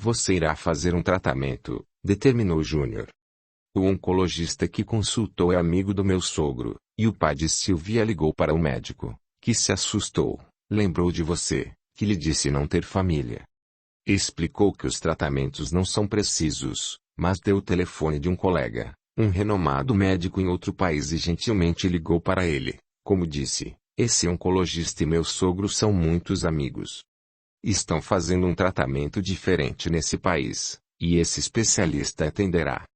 Você irá fazer um tratamento, determinou Júnior. O oncologista que consultou é amigo do meu sogro, e o pai de Silvia ligou para o médico, que se assustou, lembrou de você, que lhe disse não ter família. Explicou que os tratamentos não são precisos, mas deu o telefone de um colega, um renomado médico em outro país e gentilmente ligou para ele. Como disse, esse oncologista e meu sogro são muitos amigos. Estão fazendo um tratamento diferente nesse país, e esse especialista atenderá.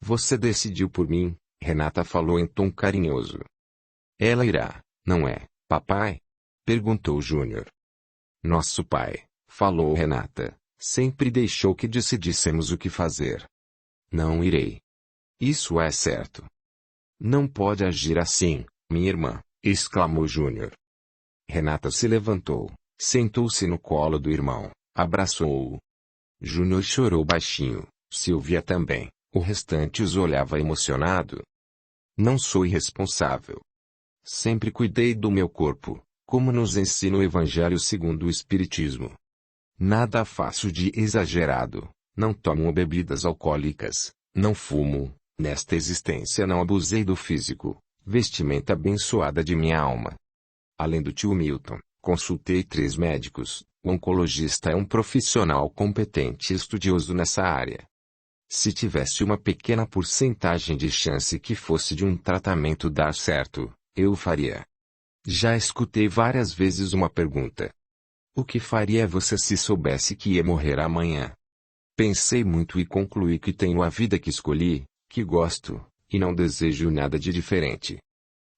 Você decidiu por mim, Renata falou em tom carinhoso. Ela irá, não é, papai? Perguntou Júnior. Nosso pai, falou Renata, sempre deixou que decidíssemos o que fazer. Não irei. Isso é certo. Não pode agir assim, minha irmã, exclamou Júnior. Renata se levantou, sentou-se no colo do irmão, abraçou-o. Júnior chorou baixinho, Silvia também, o restante os olhava emocionado. Não sou irresponsável. Sempre cuidei do meu corpo, como nos ensina o Evangelho segundo o Espiritismo. Nada faço de exagerado, não tomo bebidas alcoólicas, não fumo, nesta existência não abusei do físico, vestimenta abençoada de minha alma. Além do tio Milton, consultei 3 médicos, o oncologista é um profissional competente e estudioso nessa área. Se tivesse uma pequena porcentagem de chance que fosse de um tratamento dar certo, eu o faria. Já escutei várias vezes uma pergunta. O que faria você se soubesse que ia morrer amanhã? Pensei muito e concluí que tenho a vida que escolhi, que gosto, e não desejo nada de diferente.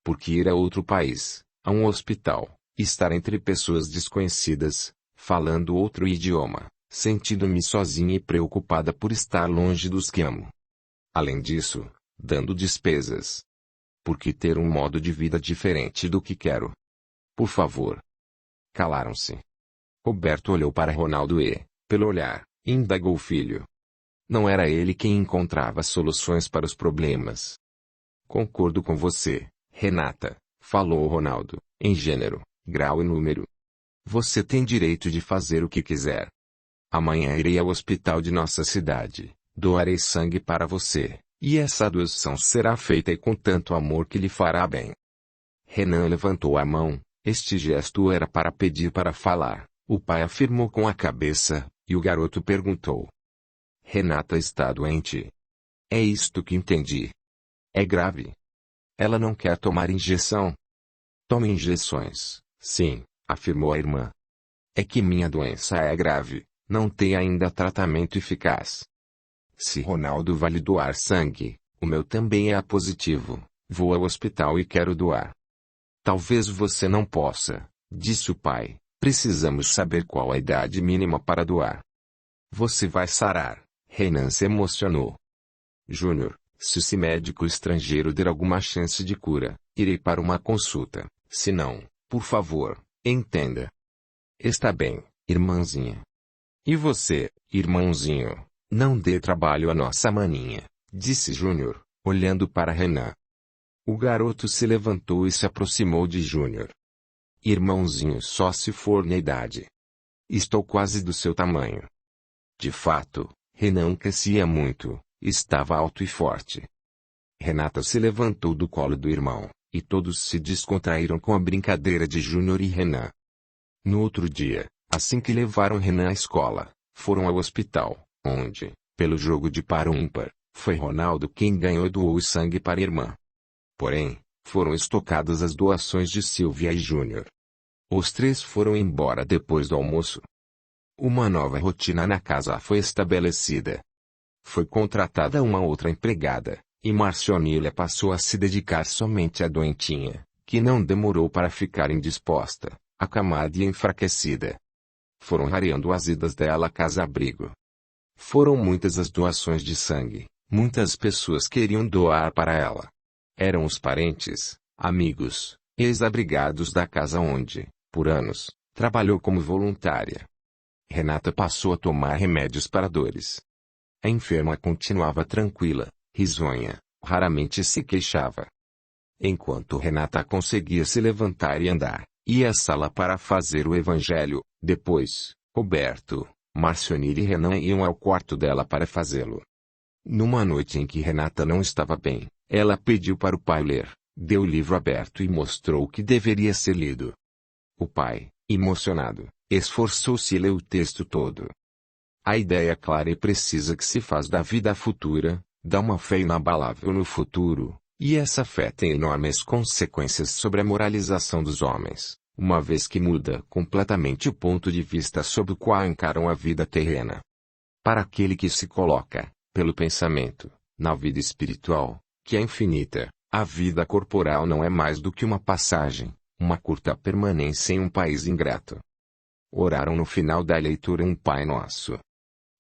Porque ir a outro país, a um hospital, estar entre pessoas desconhecidas, falando outro idioma, sentindo-me sozinha e preocupada por estar longe dos que amo. Além disso, dando despesas. Por que ter um modo de vida diferente do que quero? Por favor. Calaram-se. Roberto olhou para Ronaldo e, pelo olhar, indagou o filho. Não era ele quem encontrava soluções para os problemas. Concordo com você, Renata, falou Ronaldo, em gênero, grau e número. Você tem direito de fazer o que quiser. Amanhã irei ao hospital de nossa cidade, doarei sangue para você, e essa doação será feita e com tanto amor que lhe fará bem. Renan levantou a mão, este gesto era para pedir para falar, o pai afirmou com a cabeça, e o garoto perguntou. Renata está doente. É isto que entendi. É grave. Ela não quer tomar injeção. Tome injeções, sim, afirmou a irmã. É que minha doença é grave, não tem ainda tratamento eficaz. Se Ronaldo vai lhe doar sangue, o meu também é A positivo, vou ao hospital e quero doar. Talvez você não possa, disse o pai, precisamos saber qual a idade mínima para doar. Você vai sarar, Renan se emocionou. Júnior, se esse médico estrangeiro der alguma chance de cura, irei para uma consulta, se não, por favor, entenda. Está bem, irmãzinha. E você, irmãozinho, não dê trabalho à nossa maninha, disse Júnior, olhando para Renan. O garoto se levantou e se aproximou de Júnior. Irmãozinho só se for na idade. Estou quase do seu tamanho. De fato, Renan crescia muito, estava alto e forte. Renata se levantou do colo do irmão, e todos se descontraíram com a brincadeira de Júnior e Renan. No outro dia, assim que levaram Renan à escola, foram ao hospital, onde, pelo jogo de par ou ímpar, foi Ronaldo quem ganhou e doou o sangue para a irmã. Porém, foram estocadas as doações de Silvia e Júnior. Os 3 foram embora depois do almoço. Uma nova rotina na casa foi estabelecida. Foi contratada uma outra empregada, e Marcionília passou a se dedicar somente à doentinha, que não demorou para ficar indisposta, acamada e enfraquecida. Foram rareando as idas dela à casa-abrigo. Foram muitas as doações de sangue, muitas pessoas queriam doar para ela. Eram os parentes, amigos, ex-abrigados da casa onde, por anos, trabalhou como voluntária. Renata passou a tomar remédios para dores. A enferma continuava tranquila, risonha, raramente se queixava. Enquanto Renata conseguia se levantar e andar, ia à sala para fazer o evangelho, depois, Roberto, Marcionile e Renan iam ao quarto dela para fazê-lo. Numa noite em que Renata não estava bem, ela pediu para o pai ler, deu o livro aberto e mostrou o que deveria ser lido. O pai, emocionado, esforçou-se e leu o texto todo. A ideia clara e precisa que se faz da vida futura, dá uma fé inabalável no futuro, e essa fé tem enormes consequências sobre a moralização dos homens, uma vez que muda completamente o ponto de vista sob o qual encaram a vida terrena. Para aquele que se coloca, pelo pensamento, na vida espiritual, que é infinita, a vida corporal não é mais do que uma passagem, uma curta permanência em um país ingrato. Oraram no final da leitura um Pai Nosso.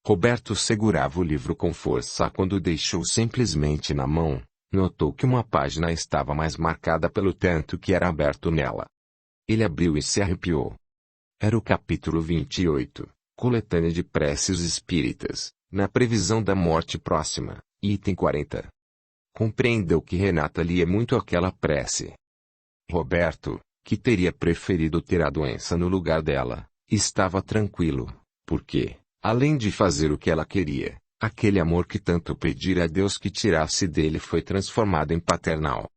Roberto segurava o livro com força quando o deixou simplesmente na mão, notou que uma página estava mais marcada pelo tanto que era aberto nela. Ele abriu e se arrepiou. Era o capítulo 28, Coletânea de Preces Espíritas, na previsão da morte próxima, item 40. Compreendeu que Renata lia muito aquela prece. Roberto, que teria preferido ter a doença no lugar dela, estava tranquilo, porque, além de fazer o que ela queria, aquele amor que tanto pedira a Deus que tirasse dele foi transformado em paternal.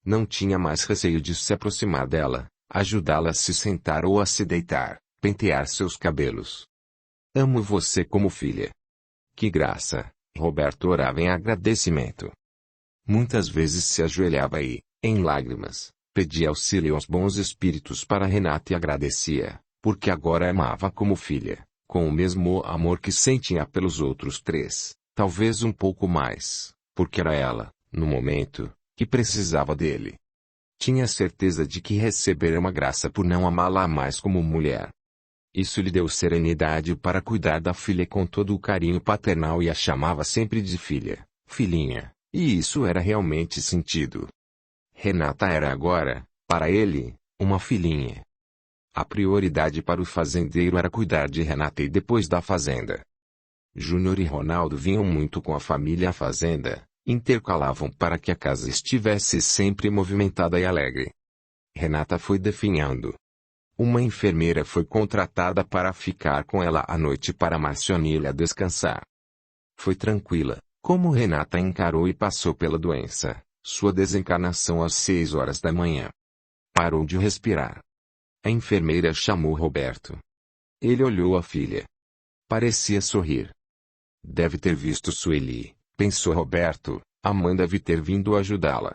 Não tinha mais receio de se aproximar dela, ajudá-la a se sentar ou a se deitar, pentear seus cabelos. Amo você como filha. Que graça, Roberto orava em agradecimento. Muitas vezes se ajoelhava e, em lágrimas, pedia auxílio aos bons espíritos para Renata e agradecia, porque agora a amava como filha, com o mesmo amor que sentia pelos outros três, talvez um pouco mais, porque era ela, no momento, que precisava dele. Tinha certeza de que recebera uma graça por não amá-la mais como mulher. Isso lhe deu serenidade para cuidar da filha com todo o carinho paternal e a chamava sempre de filha, filhinha, e isso era realmente sentido. Renata era agora, para ele, uma filhinha. A prioridade para o fazendeiro era cuidar de Renata e depois da fazenda. Júnior e Ronaldo vinham muito com a família à fazenda, intercalavam para que a casa estivesse sempre movimentada e alegre. Renata foi definhando. Uma enfermeira foi contratada para ficar com ela à noite para Marcionilha descansar. Foi tranquila, como Renata encarou e passou pela doença, sua desencarnação às 6 horas da manhã. Parou de respirar. A enfermeira chamou Roberto. Ele olhou a filha. Parecia sorrir. Deve ter visto Sueli, pensou Roberto, a mãe deve ter vindo ajudá-la.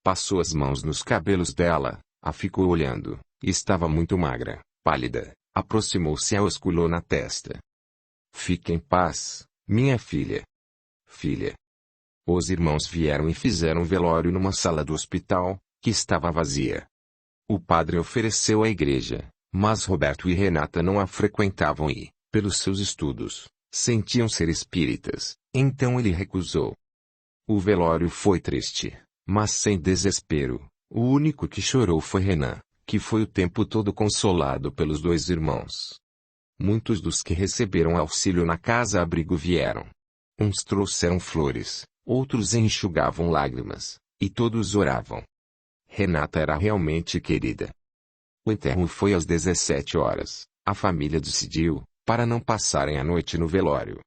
Passou as mãos nos cabelos dela, a ficou olhando, estava muito magra, pálida, aproximou-se e a osculou na testa. Fique em paz, minha filha. Filha. Os irmãos vieram e fizeram velório numa sala do hospital, que estava vazia. O padre ofereceu à igreja, mas Roberto e Renata não a frequentavam e, pelos seus estudos, sentiam ser espíritas, então ele recusou. O velório foi triste, mas sem desespero. O único que chorou foi Renan, que foi o tempo todo consolado pelos dois irmãos. Muitos dos que receberam auxílio na casa-abrigo vieram. Uns trouxeram flores, outros enxugavam lágrimas, e todos oravam. Renata era realmente querida. O enterro foi às 17 horas, a família decidiu, para não passarem a noite no velório.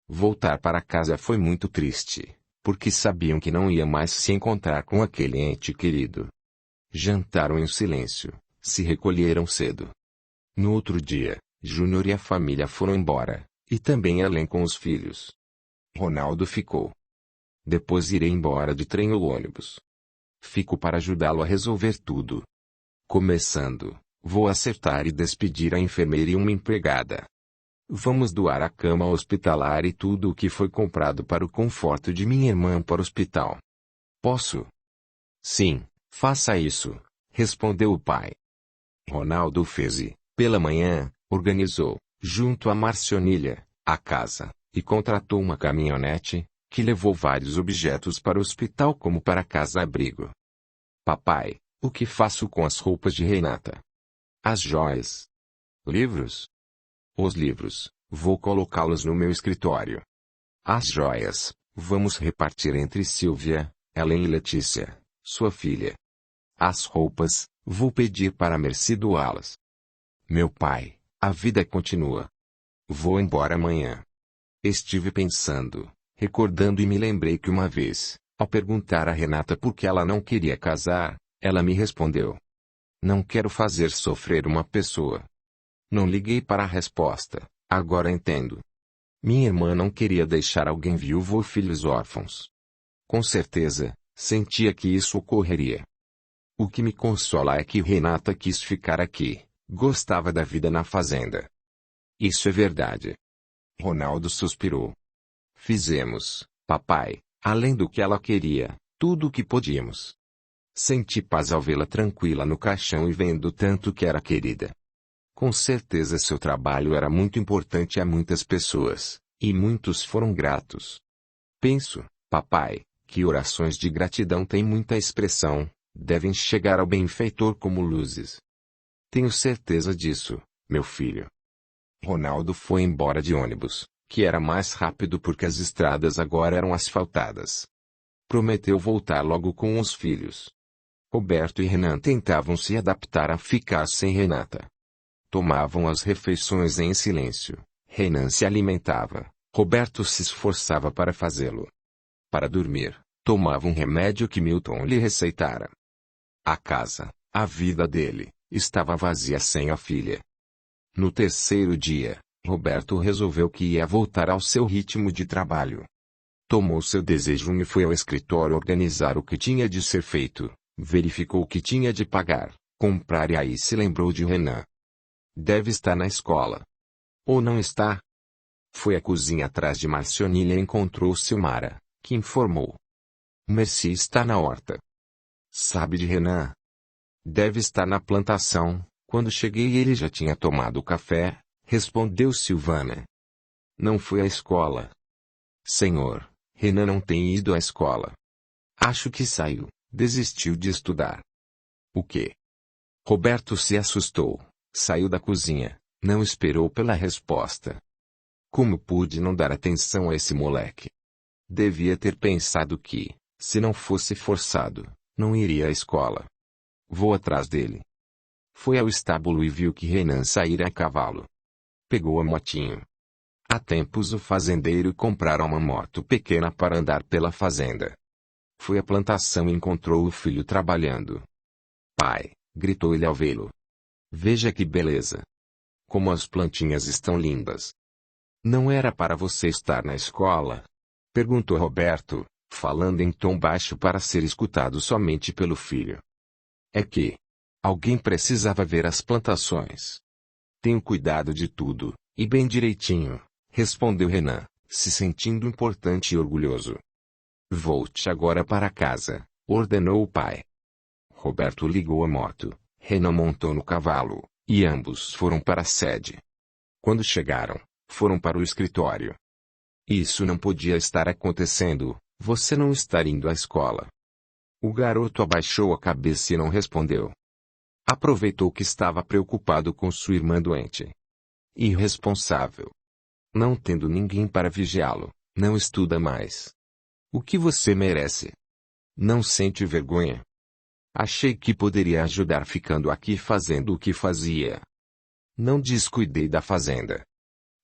Voltar para casa foi muito triste, porque sabiam que não ia mais se encontrar com aquele ente querido. Jantaram em silêncio, se recolheram cedo. No outro dia, Júnior e a família foram embora, e também Helen com os filhos. Ronaldo ficou. Depois irei embora de trem ou ônibus. Fico para ajudá-lo a resolver tudo. Começando, vou acertar e despedir a enfermeira e uma empregada. Vamos doar a cama hospitalar e tudo o que foi comprado para o conforto de minha irmã para o hospital. Posso? Sim, faça isso, respondeu o pai. Ronaldo fez e, pela manhã, organizou, junto a Marcionilha, a casa, e contratou uma caminhonete, que levou vários objetos para o hospital como para casa-abrigo. Papai, o que faço com as roupas de Renata? As joias? Livros? Os livros, vou colocá-los no meu escritório. As joias, vamos repartir entre Silvia, Helen e Letícia, sua filha. As roupas, vou pedir para Mercy doá-las. Meu pai, a vida continua. Vou embora amanhã. Estive pensando, recordando e me lembrei que uma vez, ao perguntar a Renata por que ela não queria casar, ela me respondeu: não quero fazer sofrer uma pessoa. Não liguei para a resposta, agora entendo. Minha irmã não queria deixar alguém viúvo ou filhos órfãos. Com certeza, sentia que isso ocorreria. O que me consola é que Renata quis ficar aqui, gostava da vida na fazenda. Isso é verdade. Ronaldo suspirou. Fizemos, papai, além do que ela queria, tudo o que podíamos. Senti paz ao vê-la tranquila no caixão e vendo tanto que era querida. Com certeza seu trabalho era muito importante a muitas pessoas, e muitos foram gratos. Penso, papai, que orações de gratidão têm muita expressão, devem chegar ao benfeitor como luzes. Tenho certeza disso, meu filho. Ronaldo foi embora de ônibus, que era mais rápido porque as estradas agora eram asfaltadas. Prometeu voltar logo com os filhos. Roberto e Renan tentavam se adaptar a ficar sem Renata. Tomavam as refeições em silêncio. Renan se alimentava. Roberto se esforçava para fazê-lo. Para dormir, tomava um remédio que Milton lhe receitara. A casa, a vida dele, estava vazia sem a filha. No terceiro dia, Roberto resolveu que ia voltar ao seu ritmo de trabalho. Tomou seu desejo e foi ao escritório organizar o que tinha de ser feito, verificou o que tinha de pagar, comprar e aí se lembrou de Renan. Deve estar na escola. Ou não está? Foi à cozinha atrás de Marcionilha e encontrou Silmara, que informou. Merci está na horta. Sabe de Renan? Deve estar na plantação. Quando cheguei ele já tinha tomado café, respondeu Silvana. Não foi à escola. Senhor, Renan não tem ido à escola. Acho que saiu, desistiu de estudar. O quê? Roberto se assustou. Saiu da cozinha, não esperou pela resposta. Como pude não dar atenção a esse moleque? Devia ter pensado que, se não fosse forçado, não iria à escola. Vou atrás dele. Foi ao estábulo e viu que Renan saíra a cavalo. Pegou a motinho. Há tempos o fazendeiro comprara uma moto pequena para andar pela fazenda. Foi à plantação e encontrou o filho trabalhando. Pai, gritou ele ao vê-lo. Veja que beleza! Como as plantinhas estão lindas! Não era para você estar na escola? Perguntou Roberto, falando em tom baixo para ser escutado somente pelo filho. É que alguém precisava ver as plantações. Tenho cuidado de tudo, e bem direitinho, respondeu Renan, se sentindo importante e orgulhoso. Volte agora para casa, ordenou o pai. Roberto ligou a moto. Renan montou no cavalo, e ambos foram para a sede. Quando chegaram, foram para o escritório. Isso não podia estar acontecendo, você não está indo à escola. O garoto abaixou a cabeça e não respondeu. Aproveitou que estava preocupado com sua irmã doente. Irresponsável. Não tendo ninguém para vigiá-lo, não estuda mais. O que você merece? Não sente vergonha? Achei que poderia ajudar ficando aqui fazendo o que fazia. Não descuidei da fazenda.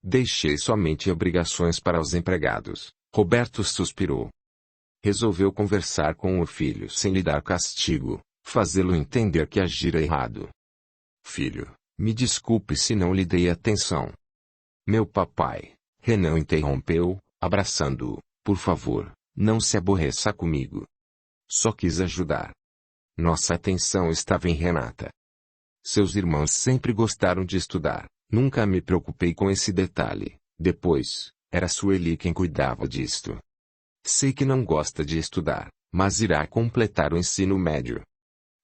Deixei somente obrigações para os empregados. Roberto suspirou. Resolveu conversar com o filho sem lhe dar castigo, fazê-lo entender que agira errado. Filho, me desculpe se não lhe dei atenção. Meu papai, Renan interrompeu, abraçando-o, por favor, não se aborreça comigo. Só quis ajudar. Nossa atenção estava em Renata. Seus irmãos sempre gostaram de estudar, nunca me preocupei com esse detalhe. Depois, era Sueli quem cuidava disto. Sei que não gosta de estudar, mas irá completar o ensino médio.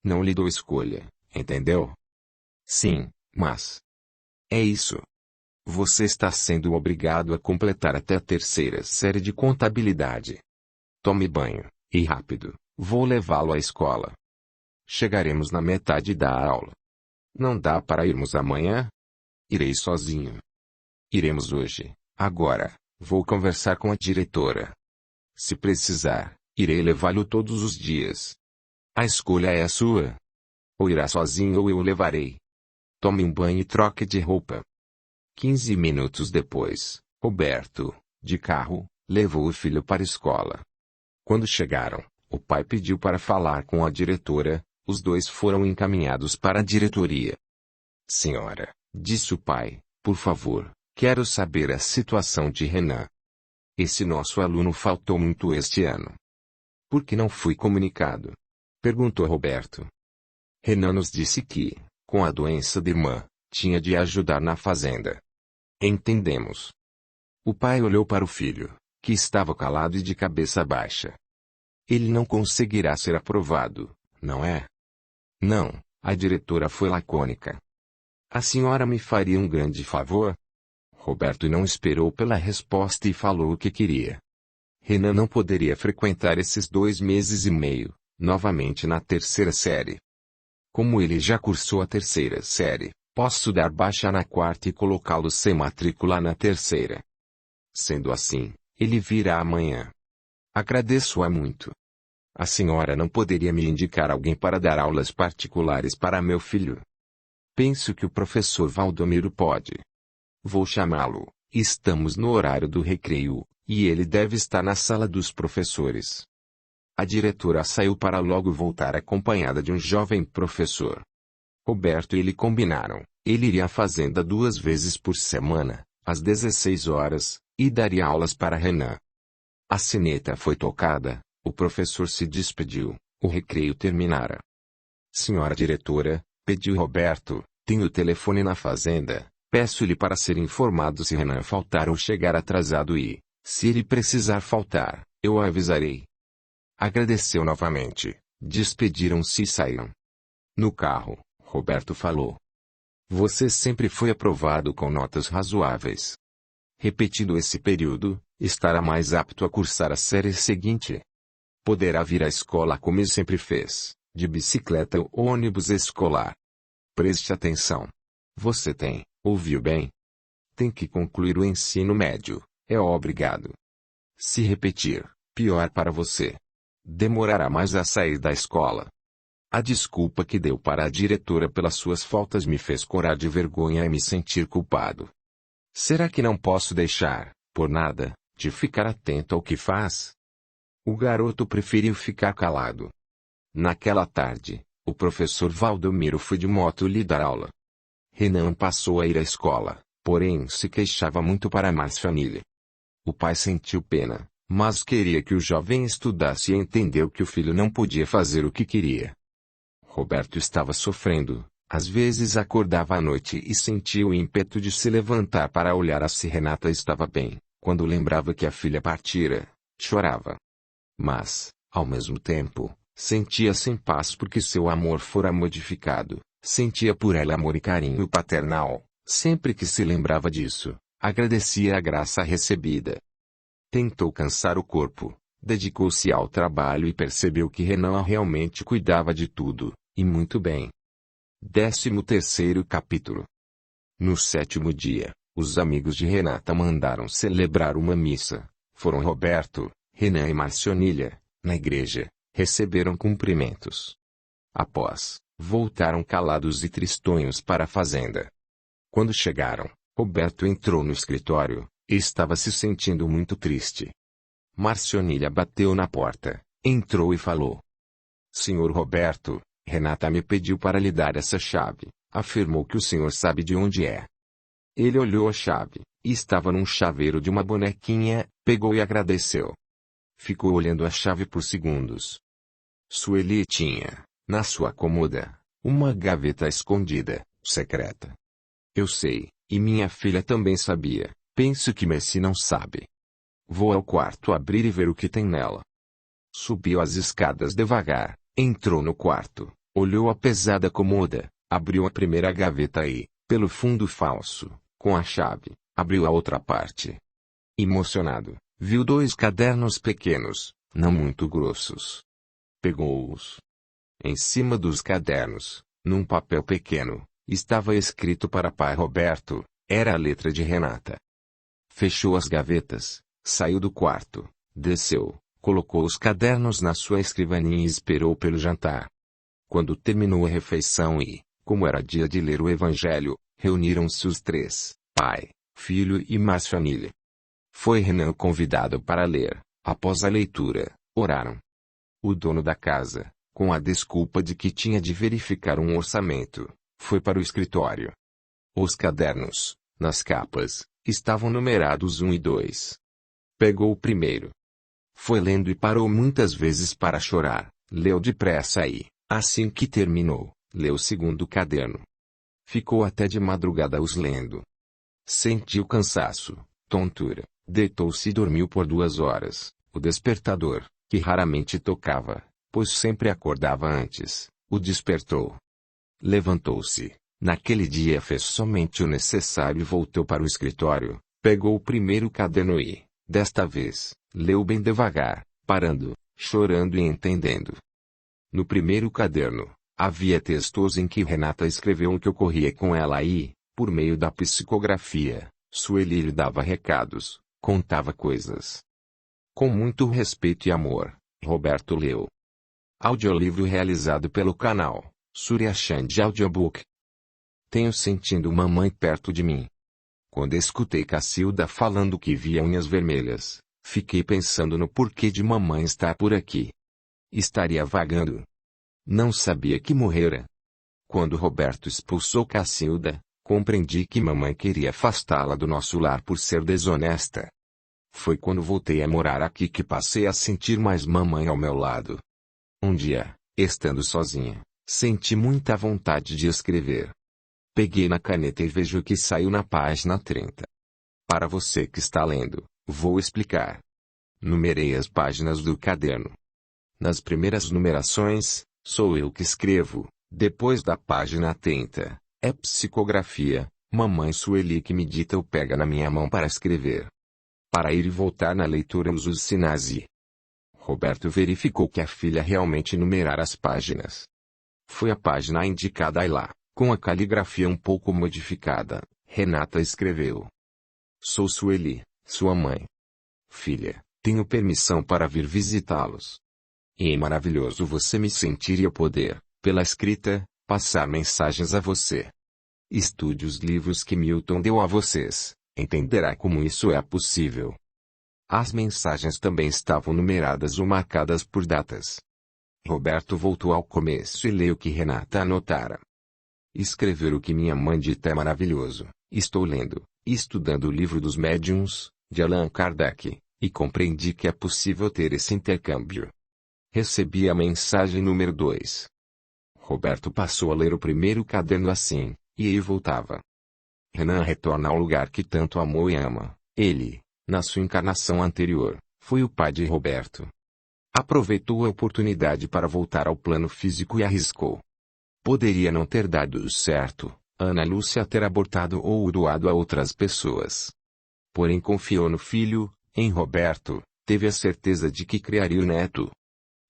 Não lhe dou escolha, entendeu? Sim, mas... é isso. Você está sendo obrigado a completar até a terceira série de contabilidade. Tome banho, e rápido, vou levá-lo à escola. Chegaremos na metade da aula. Não dá para irmos amanhã? Irei sozinho. Iremos hoje, agora, vou conversar com a diretora. Se precisar, irei levá-lo todos os dias. A escolha é a sua. Ou irá sozinho ou eu o levarei. Tome um banho e troque de roupa. 15 minutos depois, Roberto, de carro, levou o filho para a escola. Quando chegaram, o pai pediu para falar com a diretora. Os dois foram encaminhados para a diretoria. Senhora, disse o pai, por favor, quero saber a situação de Renan. Esse nosso aluno faltou muito este ano. Por que não fui comunicado? Perguntou Roberto. Renan nos disse que, com a doença da irmã, tinha de ajudar na fazenda. Entendemos. O pai olhou para o filho, que estava calado e de cabeça baixa. Ele não conseguirá ser aprovado, não é? Não, a diretora foi lacônica. A senhora me faria um grande favor? Roberto não esperou pela resposta e falou o que queria. Renan não poderia frequentar esses 2 meses e meio, novamente na 3ª série. Como ele já cursou a 3ª série, posso dar baixa na 4ª e colocá-lo sem matrícula na 3ª. Sendo assim, ele virá amanhã. Agradeço-a muito. A senhora não poderia me indicar alguém para dar aulas particulares para meu filho? Penso que o professor Valdomiro pode. Vou chamá-lo. Estamos no horário do recreio, e ele deve estar na sala dos professores. A diretora saiu para logo voltar acompanhada de um jovem professor. Roberto e ele combinaram. Ele iria à fazenda 2 vezes por semana, às 16 horas, e daria aulas para Renan. A sineta foi tocada. O professor se despediu, o recreio terminara. Senhora diretora, pediu Roberto, tenho o telefone na fazenda, peço-lhe para ser informado se Renan faltar ou chegar atrasado e, se ele precisar faltar, eu o avisarei. Agradeceu novamente, despediram-se e saíram. No carro, Roberto falou. Você sempre foi aprovado com notas razoáveis. Repetindo esse período, estará mais apto a cursar a série seguinte. Poderá vir à escola como sempre fez, de bicicleta ou ônibus escolar. Preste atenção. Você ouviu bem? Tem que concluir o ensino médio, é obrigado. Se repetir, pior para você. Demorará mais a sair da escola. A desculpa que deu para a diretora pelas suas faltas me fez corar de vergonha e me sentir culpado. Será que não posso deixar, por nada, de ficar atento ao que faz? O garoto preferiu ficar calado. Naquela tarde, o professor Valdomiro foi de moto lhe dar aula. Renan passou a ir à escola, porém se queixava muito para Marcionilha. O pai sentiu pena, mas queria que o jovem estudasse e entendeu que o filho não podia fazer o que queria. Roberto estava sofrendo, às vezes acordava à noite e sentia o ímpeto de se levantar para olhar se Renata estava bem. Quando lembrava que a filha partira, chorava. Mas, ao mesmo tempo, sentia-se em paz porque seu amor fora modificado, sentia por ela amor e carinho paternal. Sempre que se lembrava disso, agradecia a graça recebida. Tentou cansar o corpo, dedicou-se ao trabalho e percebeu que Renan realmente cuidava de tudo, e muito bem. 13º capítulo. No 7º dia, os amigos de Renata mandaram celebrar uma missa. Foram Roberto, Renan e Marcionilha, na igreja, receberam cumprimentos. Após, voltaram calados e tristonhos para a fazenda. Quando chegaram, Roberto entrou no escritório, e estava se sentindo muito triste. Marcionilha bateu na porta, entrou e falou. Senhor Roberto, Renata me pediu para lhe dar essa chave, afirmou que o senhor sabe de onde é. Ele olhou a chave, e estava num chaveiro de uma bonequinha, pegou e agradeceu. Ficou olhando a chave por segundos. Sueli tinha, na sua cômoda, uma gaveta escondida, secreta. Eu sei, e minha filha também sabia, penso que Messi não sabe. Vou ao quarto abrir e ver o que tem nela. Subiu as escadas devagar, entrou no quarto, olhou a pesada cômoda, abriu a primeira gaveta e, pelo fundo falso, com a chave, abriu a outra parte. Emocionado, viu 2 cadernos pequenos, não muito grossos. Pegou-os. Em cima dos cadernos, num papel pequeno, estava escrito para pai Roberto, era a letra de Renata. Fechou as gavetas, saiu do quarto, desceu, colocou os cadernos na sua escrivaninha e esperou pelo jantar. Quando terminou a refeição e, como era dia de ler o Evangelho, reuniram-se os 3, pai, filho e mais família. Foi Renan convidado para ler. Após a leitura, oraram. O dono da casa, com a desculpa de que tinha de verificar um orçamento, foi para o escritório. Os cadernos, nas capas, estavam numerados 1 e 2. Pegou o primeiro. Foi lendo e parou muitas vezes para chorar, leu depressa e, assim que terminou, leu o segundo caderno. Ficou até de madrugada os lendo. Sentiu cansaço, tontura, deitou-se e dormiu por 2 horas. O despertador, que raramente tocava, pois sempre acordava antes, o despertou. Levantou-se. Naquele dia fez somente o necessário e voltou para o escritório, pegou o primeiro caderno e, desta vez, leu bem devagar, parando, chorando e entendendo. No primeiro caderno, havia textos em que Renata escreveu o que ocorria com ela e, por meio da psicografia, Sueli lhe dava recados, contava coisas. Com muito respeito e amor, Roberto leu. Audiolivro realizado pelo canal Surya Chand Audiobook. Tenho sentido mamãe perto de mim. Quando escutei Cacilda falando que via unhas vermelhas, fiquei pensando no porquê de mamãe estar por aqui. Estaria vagando. Não sabia que morrera. Quando Roberto expulsou Cacilda, compreendi que mamãe queria afastá-la do nosso lar por ser desonesta. Foi quando voltei a morar aqui que passei a sentir mais mamãe ao meu lado. Um dia, estando sozinha, senti muita vontade de escrever. Peguei na caneta e vejo que saiu na página 30. Para você que está lendo, vou explicar. Numerei as páginas do caderno. Nas primeiras numerações, sou eu que escrevo, depois da página 30, é psicografia, mamãe Sueli que me dita ou pega na minha mão para escrever. Para ir e voltar na leitura uso os sinais e... Roberto verificou que a filha realmente numerara as páginas. Foi a página indicada e lá, com a caligrafia um pouco modificada, Renata escreveu. Sou Sueli, sua mãe. Filha, tenho permissão para vir visitá-los. E é maravilhoso você me sentir e eu poder, pela escrita, passar mensagens a você. Estude os livros que Milton deu a vocês, entenderá como isso é possível. As mensagens também estavam numeradas ou marcadas por datas. Roberto voltou ao começo e leu o que Renata anotara. Escrever o que minha mãe dita é maravilhoso. Estou lendo e estudando o livro dos médiuns, de Allan Kardec, e compreendi que é possível ter esse intercâmbio. Recebi a mensagem número 2. Roberto passou a ler o primeiro caderno assim, e aí voltava. Renan retorna ao lugar que tanto amou e ama. Ele, na sua encarnação anterior, foi o pai de Roberto. Aproveitou a oportunidade para voltar ao plano físico e arriscou. Poderia não ter dado certo, Ana Lúcia ter abortado ou o doado a outras pessoas. Porém confiou no filho, em Roberto, teve a certeza de que criaria o neto.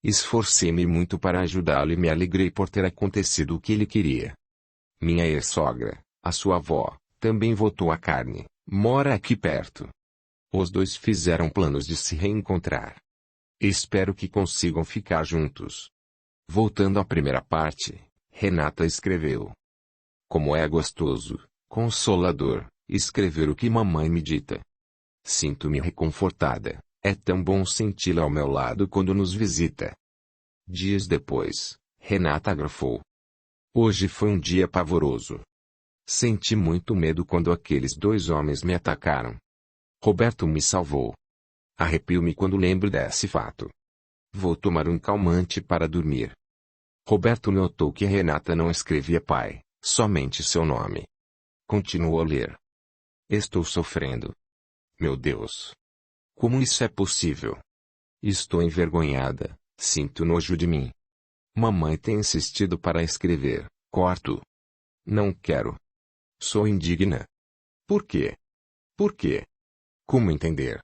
Esforcei-me muito para ajudá-lo e me alegrei por ter acontecido o que ele queria. Minha ex-sogra, a sua avó, também votou a carne, mora aqui perto. Os dois fizeram planos de se reencontrar. Espero que consigam ficar juntos. Voltando à primeira parte, Renata escreveu. Como é gostoso, consolador, escrever o que mamãe me dita. Sinto-me reconfortada, é tão bom senti-la ao meu lado quando nos visita. Dias depois, Renata agrafou. Hoje foi um dia pavoroso. Senti muito medo quando aqueles 2 homens me atacaram. Roberto me salvou. Arrepio-me quando lembro desse fato. Vou tomar um calmante para dormir. Roberto notou que Renata não escrevia pai, somente seu nome. Continuou a ler. Estou sofrendo. Meu Deus! Como isso é possível? Estou envergonhada, sinto nojo de mim. Mamãe tem insistido para escrever, corto. Não quero. Sou indigna. Por quê? Por quê? Como entender?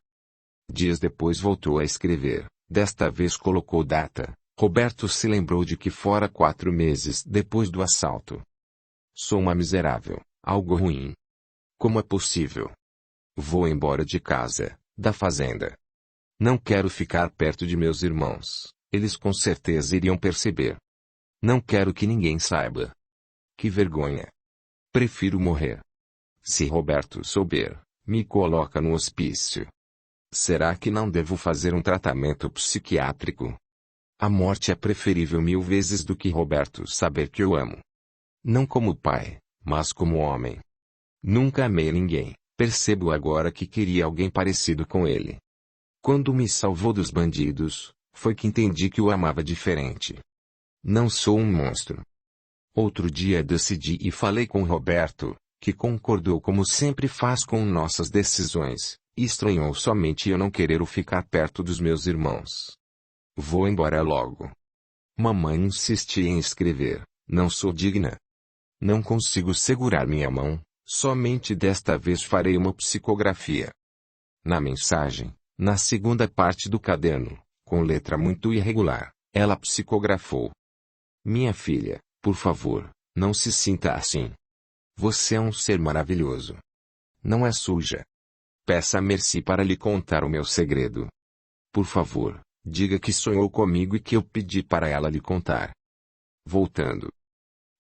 Dias depois voltou a escrever, desta vez colocou data. Roberto se lembrou de que fora 4 meses depois do assalto. Sou uma miserável, algo ruim. Como é possível? Vou embora de casa, da fazenda. Não quero ficar perto de meus irmãos, eles com certeza iriam perceber. Não quero que ninguém saiba. Que vergonha. Prefiro morrer. Se Roberto souber, me coloca no hospício. Será que não devo fazer um tratamento psiquiátrico? A morte é preferível 1000 vezes do que Roberto saber que eu amo. Não como pai, mas como homem. Nunca amei ninguém, percebo agora que queria alguém parecido com ele. Quando me salvou dos bandidos, foi que entendi que o amava diferente. Não sou um monstro. Outro dia decidi e falei com Roberto, que concordou como sempre faz com nossas decisões, e estranhou somente eu não querer ficar perto dos meus irmãos. Vou embora logo. Mamãe insistia em escrever, não sou digna. Não consigo segurar minha mão, somente desta vez farei uma psicografia. Na mensagem, na segunda parte do caderno, com letra muito irregular, ela psicografou. Minha filha, por favor, não se sinta assim. Você é um ser maravilhoso. Não é suja. Peça a Merci para lhe contar o meu segredo. Por favor, diga que sonhou comigo e que eu pedi para ela lhe contar. Voltando.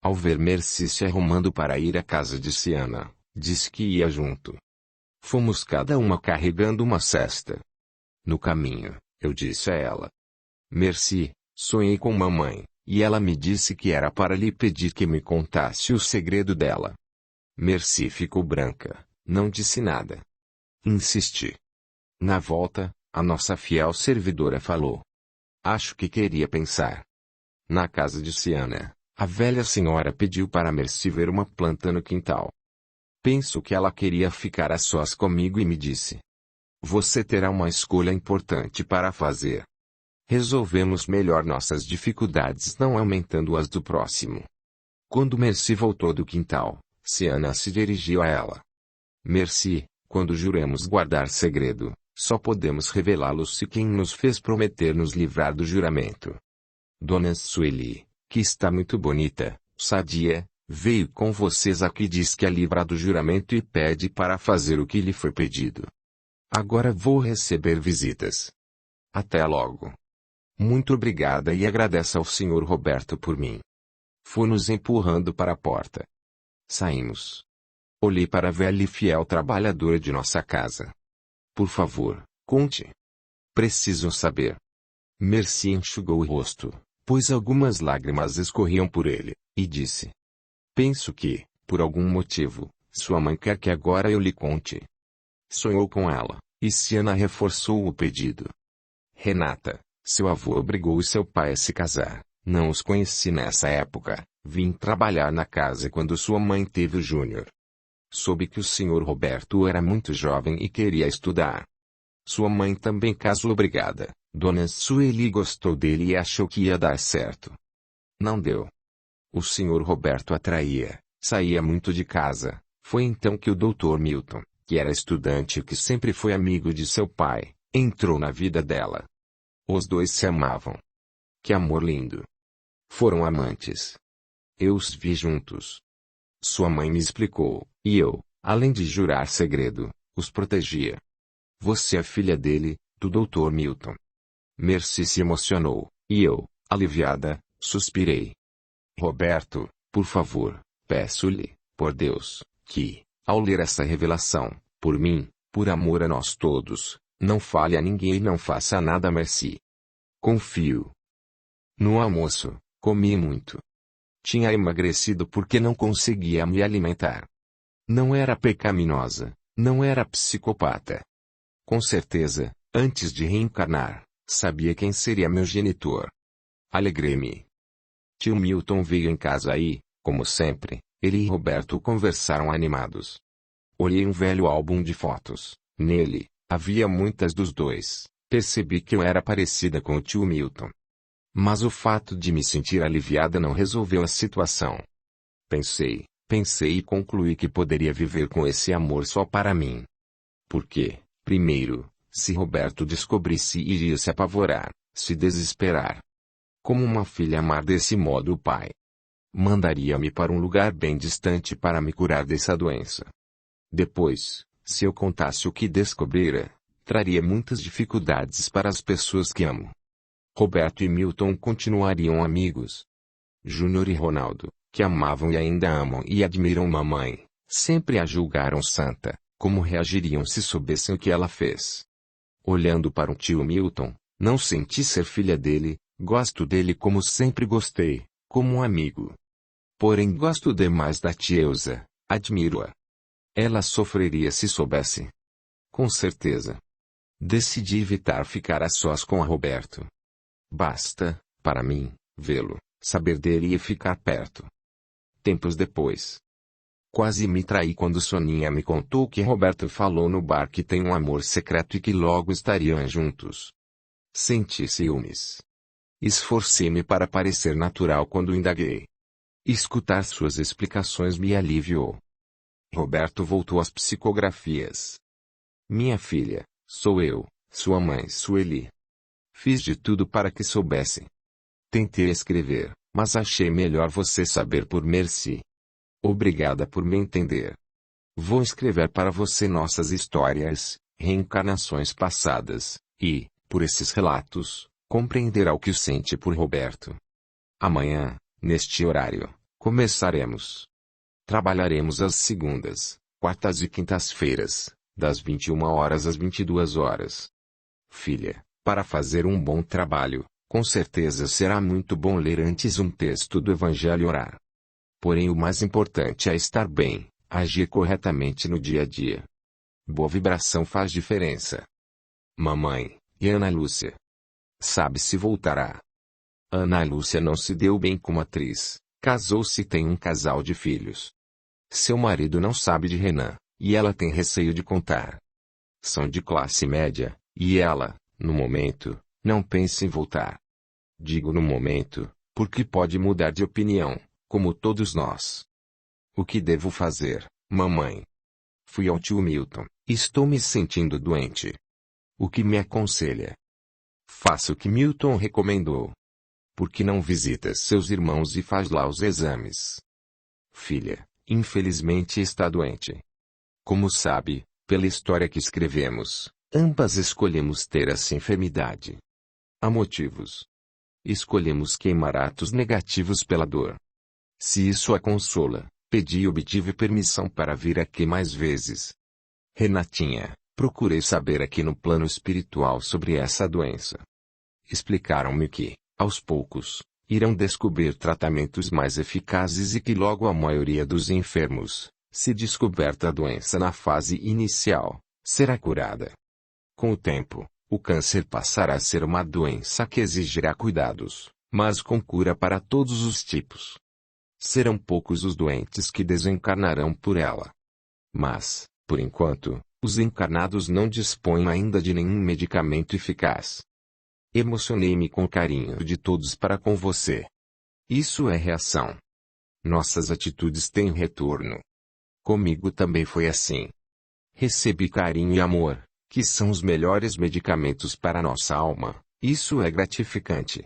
Ao ver Merci se arrumando para ir à casa de Ciana, disse que ia junto. Fomos cada uma carregando uma cesta. No caminho, eu disse a ela: Merci, sonhei com mamãe, e ela me disse que era para lhe pedir que me contasse o segredo dela. Merci ficou branca, não disse nada. Insisti. Na volta, a nossa fiel servidora falou. Acho que queria pensar. Na casa de Ciana, a velha senhora pediu para Merci ver uma planta no quintal. Penso que ela queria ficar a sós comigo e me disse: Você terá uma escolha importante para fazer. Resolvemos melhor nossas dificuldades não aumentando as do próximo. Quando Merci voltou do quintal, Ciana se dirigiu a ela. Merci, quando juremos guardar segredo, só podemos revelá-lo se quem nos fez prometer nos livrar do juramento. Dona Sueli, que está muito bonita, sadia, veio com vocês aqui e diz que a livra do juramento e pede para fazer o que lhe foi pedido. Agora vou receber visitas. Até logo. Muito obrigada e agradeça ao Sr. Roberto por mim. Foi nos empurrando para a porta. Saímos. Olhei para a velha e fiel trabalhadora de nossa casa. Por favor, conte. Preciso saber. Merci enxugou o rosto, pois algumas lágrimas escorriam por ele, e disse: Penso que, por algum motivo, sua mãe quer que agora eu lhe conte. Sonhou com ela, e Ciana reforçou o pedido. Renata, seu avô obrigou seu pai a se casar. Não os conheci nessa época, vim trabalhar na casa quando sua mãe teve o Júnior. Soube que o Sr. Roberto era muito jovem e queria estudar. Sua mãe também casou obrigada. Dona Sueli gostou dele e achou que ia dar certo. Não deu. O Sr. Roberto atraía, saía muito de casa. Foi então que o Dr. Milton, que era estudante e que sempre foi amigo de seu pai, entrou na vida dela. Os dois se amavam. Que amor lindo. Foram amantes. Eu os vi juntos. Sua mãe me explicou, e eu, além de jurar segredo, os protegia. Você é filha dele, do Dr. Milton. Merci se emocionou, e eu, aliviada, suspirei. Roberto, por favor, peço-lhe, por Deus, que, ao ler essa revelação, por mim, por amor a nós todos, não fale a ninguém e não faça nada a Merci. Confio. No almoço, comi muito. Tinha emagrecido porque não conseguia me alimentar. Não era pecaminosa, não era psicopata. Com certeza, antes de reencarnar, sabia quem seria meu genitor. Alegrei-me. Tio Milton veio em casa e, como sempre, ele e Roberto conversaram animados. Olhei um velho álbum de fotos. Nele, havia muitas dos dois. Percebi que eu era parecida com o tio Milton. Mas o fato de me sentir aliviada não resolveu a situação. Pensei e concluí que poderia viver com esse amor só para mim. Porque, primeiro, se Roberto descobrisse iria se apavorar, se desesperar. Como uma filha amar desse modo o pai? Mandaria-me para um lugar bem distante para me curar dessa doença. Depois, se eu contasse o que descobrira, traria muitas dificuldades para as pessoas que amo. Roberto e Milton continuariam amigos. Júnior e Ronaldo, que amavam e ainda amam e admiram mamãe, Sempre a julgaram santa. Como reagiriam se soubessem o que ela fez? Olhando para o tio Milton, não senti ser filha dele, gosto dele como sempre gostei, como um amigo. Porém gosto demais da tia Elsa, admiro-a. Ela sofreria se soubesse. Com certeza. Decidi evitar ficar a sós com a Roberto. Basta, para mim, vê-lo, saber dele e ficar perto. Tempos depois. Quase me traí quando Soninha me contou que Roberto falou no bar que tem um amor secreto e que logo estariam juntos. Senti ciúmes. Esforcei-me para parecer natural quando indaguei. Escutar suas explicações me aliviou. Roberto voltou às psicografias. Minha filha, sou eu, sua mãe Sueli. Fiz de tudo para que soubesse. Tentei escrever, mas achei melhor você saber por Mercy. Obrigada por me entender. Vou escrever para você nossas histórias, reencarnações passadas, e, por esses relatos, compreenderá o que sente por Roberto. Amanhã, neste horário, começaremos. Trabalharemos às segundas, quartas e quintas-feiras, das 21 horas às 22 horas. Filha, para fazer um bom trabalho, com certeza será muito bom ler antes um texto do Evangelho e orar. Porém o mais importante é estar bem, agir corretamente no dia a dia. Boa vibração faz diferença. Mamãe, e Ana Lúcia? Sabe se voltará? Ana Lúcia não se deu bem como atriz, casou-se e tem um casal de filhos. Seu marido não sabe de Renan, e ela tem receio de contar. São de classe média, e ela, no momento, não pensa em voltar. Digo no momento, porque pode mudar de opinião, como todos nós. O que devo fazer, mamãe? Fui ao tio Milton, estou me sentindo doente. O que me aconselha? Faça o que Milton recomendou. Por que não visita seus irmãos e faz lá os exames? Filha, infelizmente está doente. Como sabe, pela história que escrevemos, ambas escolhemos ter essa enfermidade. Há motivos. Escolhemos queimar atos negativos pela dor. Se isso a consola, pedi e obtive permissão para vir aqui mais vezes. Renatinha, procurei saber aqui no plano espiritual sobre essa doença. Explicaram-me que, aos poucos, irão descobrir tratamentos mais eficazes e que logo a maioria dos enfermos, se descoberta a doença na fase inicial, será curada. Com o tempo, o câncer passará a ser uma doença que exigirá cuidados, mas com cura para todos os tipos. Serão poucos os doentes que desencarnarão por ela. Mas, por enquanto, os encarnados não dispõem ainda de nenhum medicamento eficaz. Emocionei-me com o carinho de todos para com você. Isso é reação. Nossas atitudes têm retorno. Comigo também foi assim. Recebi carinho e amor, que são os melhores medicamentos para nossa alma. Isso é gratificante.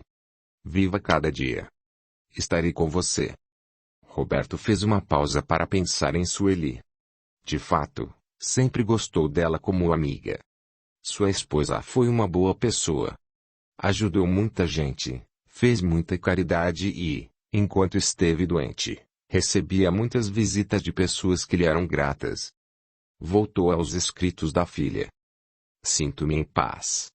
Viva cada dia. Estarei com você. Roberto fez uma pausa para pensar em Sueli. De fato, sempre gostou dela como amiga. Sua esposa foi uma boa pessoa. Ajudou muita gente, fez muita caridade e, enquanto esteve doente, recebia muitas visitas de pessoas que lhe eram gratas. Voltou aos escritos da filha. Sinto-me em paz.